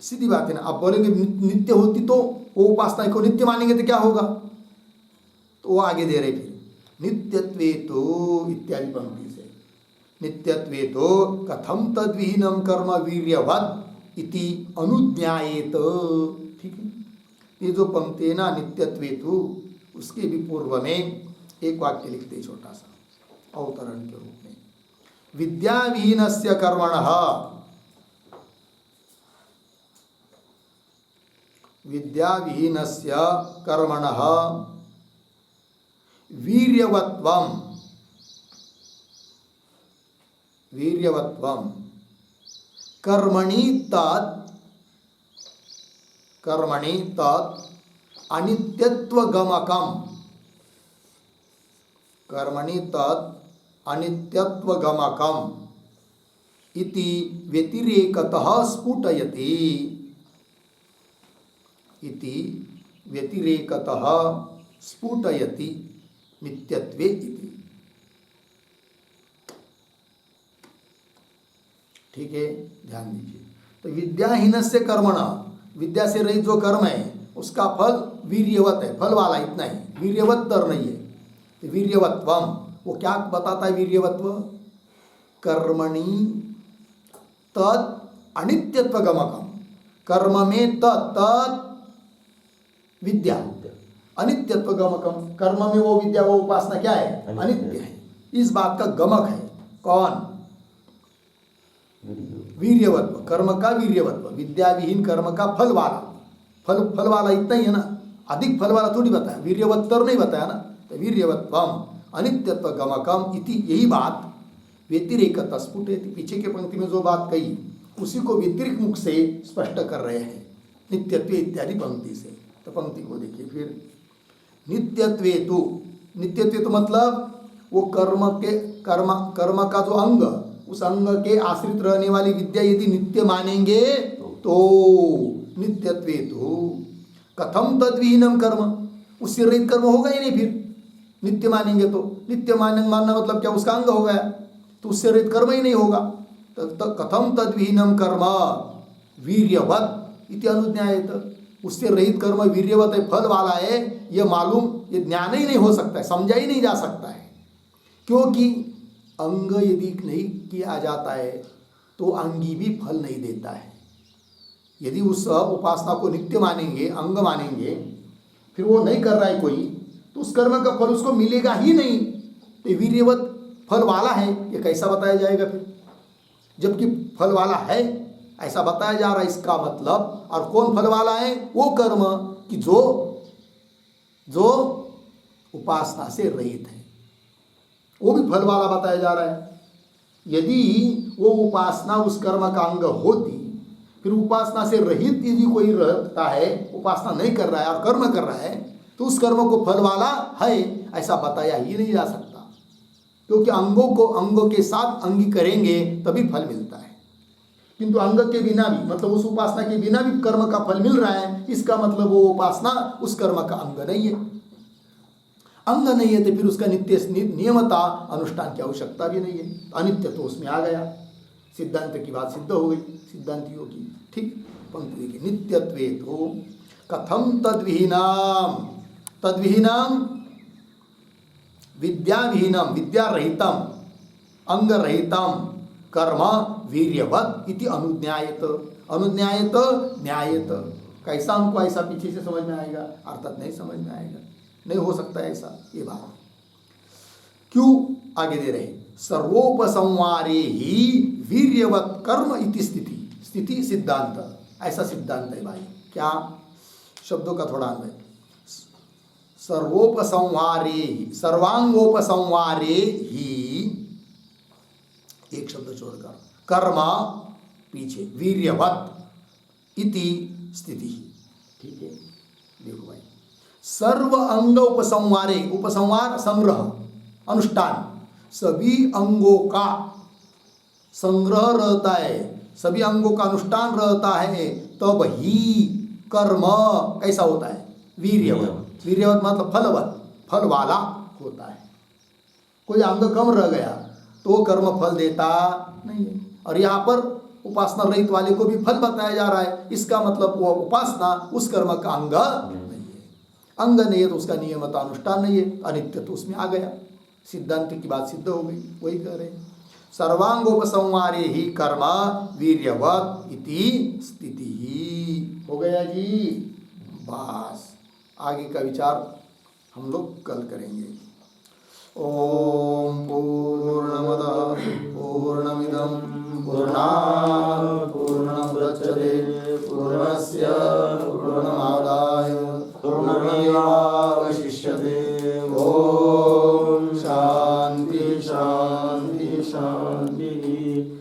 सीधी बात है ना। आप बोलेंगे नित्य होती तो वो उपासना को नित्य मानेंगे तो क्या होगा, तो वो आगे दे रहे फिर नित्यत्वे तो इत्यादि पंक्ति से, नित्यत्वे तो कथम तद्विहीनम कर्म वीर्यवत इति अनुज्ञायेत, ठीक है। ये जो पंक्ति है ना नित्यत्वे तो, उसके भी पूर्व में एक वाक्य लिखते छोटा सा अवतरण के रूप में, विद्या विहीनस्य कर्मणः, विद्या विहीनस्य कर्मणः वीर्यवत्वम, वीर्यवत्वम कर्मणि तत्, कर्मणि तत् अनित्यत्वगमकम, कर्मणि तत् अनित्यत्वगमकम इति व्यतिरेकतः स्फुटयति, इति व्यतिरेकतः स्फुटयति नित्यत्वे इति, ठीक है, ध्यान दीजिए। तो विद्याहीनस्य कर्मण, विद्या से रहित जो कर्म है उसका फल वीर्यवत है, फल वाला, इतना ही, वीर्यवत्तर नहीं है। तो वीर्यवत्वम, वो क्या बताता है वीर्यवत्व, कर्मणि तत् अनित्यत्वगमकम, कर्म में तत् विद्या अनित्यत्वगमकम, कर्म में वो विद्या वो उपासना क्या है, अनित्य है, इस बात का गमक है, कौन? वीर्य। वीर्यवत्व, कर्म का वीर्यवत्व, विद्या विहीन कर्म का फल वाला। फल वाला इतना ही है ना, अधिक फल वाला थोड़ी बताया, वीर्यवत्तर नहीं बताया ना। तो वीर्यवत्वम अनित्यत्व गमकम इति, यही बात व्यतिरेक स्फुटेति, पीछे के पंक्ति में जो बात कही उसी को व्यतिरिक्त मुख से स्पष्ट कर रहे हैं नित्यत्व इत्यादि पंक्ति से। तो पंक्ति को देखिए फिर, नित्यत्वे तो, नित्यत्व तो मतलब वो कर्म का जो अंग, उस अंग के आश्रित रहने वाली विद्या यदि नित्य मानेंगे तो नित्यत्वे तो कथम तद्विहीनम कर्म, उससे रहित कर्म होगा ही नहीं। फिर नित्य मानेंगे तो, नित्य मानना मतलब क्या, उसका अंग हो गया, तो उससे रहित कर्म ही नहीं होगा। तो कथम तद्विहीनम कर्म वीर्यवत इति अनुज्ञायत, उससे रहित कर्म वीर्यवत है, फल वाला है, यह मालूम, ये ज्ञान ही नहीं हो सकता है, समझा ही नहीं जा सकता है। क्योंकि अंग यदि नहीं किया जाता है तो अंगी भी फल नहीं देता है। यदि उस उपासना को नित्य मानेंगे, अंग मानेंगे, फिर वो नहीं कर रहा है कोई, तो उस कर्म का फल उसको मिलेगा ही नहीं। तो वीर्यवत फल वाला है, ये कैसा बताया जाएगा फिर, जबकि फल वाला है ऐसा बताया जा रहा है। इसका मतलब, और कौन फल वाला है? वो कर्म कि जो उपासना से रहित है, वो भी फल वाला बताया जा रहा है। यदि वो उपासना उस कर्म का अंग होती, फिर उपासना से रहित यदि कोई रहता है, उपासना नहीं कर रहा है और कर्म कर रहा है, तो उस कर्म को फल वाला है ऐसा बताया ही नहीं जा सकता। क्योंकि अंगों के साथ अंगी करेंगे तभी फल मिलता है, किंतु अंग के बिना भी, मतलब उस उपासना के बिना भी कर्म का फल मिल रहा है, इसका मतलब वो उपासना उस कर्म का अंग नहीं है। अंग नहीं है तो फिर उसका नित्य नियमता अनुष्ठान की आवश्यकता भी नहीं है। अनित्य तो उसमें आ गया, सिद्धांत की बात सिद्ध हो गई सिद्धांतियों की। ठीक, पंक्ति देखिए, नित्यत्वे तो कथम तद्विहीनाम विद्याविहीनम, विद्यारहितम अंगरहितम कर्म वीर्यवत इति अनुज्ञायत। अनुज्ञायत न्यायत, कैसा हमको ऐसा पीछे से समझ में आएगा? अर्थात नहीं समझ में आएगा, नहीं हो सकता ऐसा। ये बात क्यों आगे दे रहे? सर्वोपसंहारे ही वीर्यवत कर्म इति स्थिति सिद्धांत, ऐसा सिद्धांत है भाई। क्या शब्दों का थोड़ा अन्वय, सर्वोपसंहारे ही, सर्वांगोपसंहारे ही, एक शब्द छोड़कर कर्म पीछे, वीर्यवत इति स्थिति। ठीक है, देखो भाई, सर्व अंग उपसंहारे, उपसंहार संग्रह अनुष्ठान, सभी अंगों का संग्रह रहता है, सभी अंगों का अनुष्ठान रहता है, तब ही कर्म कैसा होता है? वीर्यवत। वीर्यवत मतलब फलवत, फल वाला होता है। कोई अंग कम रह गया तो कर्म फल देता नहीं है। और यहाँ पर उपासना रहित वाले को भी फल बताया जा रहा है, इसका मतलब वो उपासना उस कर्म का अंग नहीं है। अंग नहीं है तो उसका नियमता अनुष्ठान नहीं है, अनित्य तो उसमें आ गया। सिद्धांत की बात सिद्ध हो गई, वही कह रहे हैं, सर्वांगोपसंहारे ही कर्म वीर्यवत इति स्थिति ही। हो गया जी, बस आगे का विचार हम लोग कल करेंगे। ओम पूर्णमदः पूर्णमिदं पूर्णात्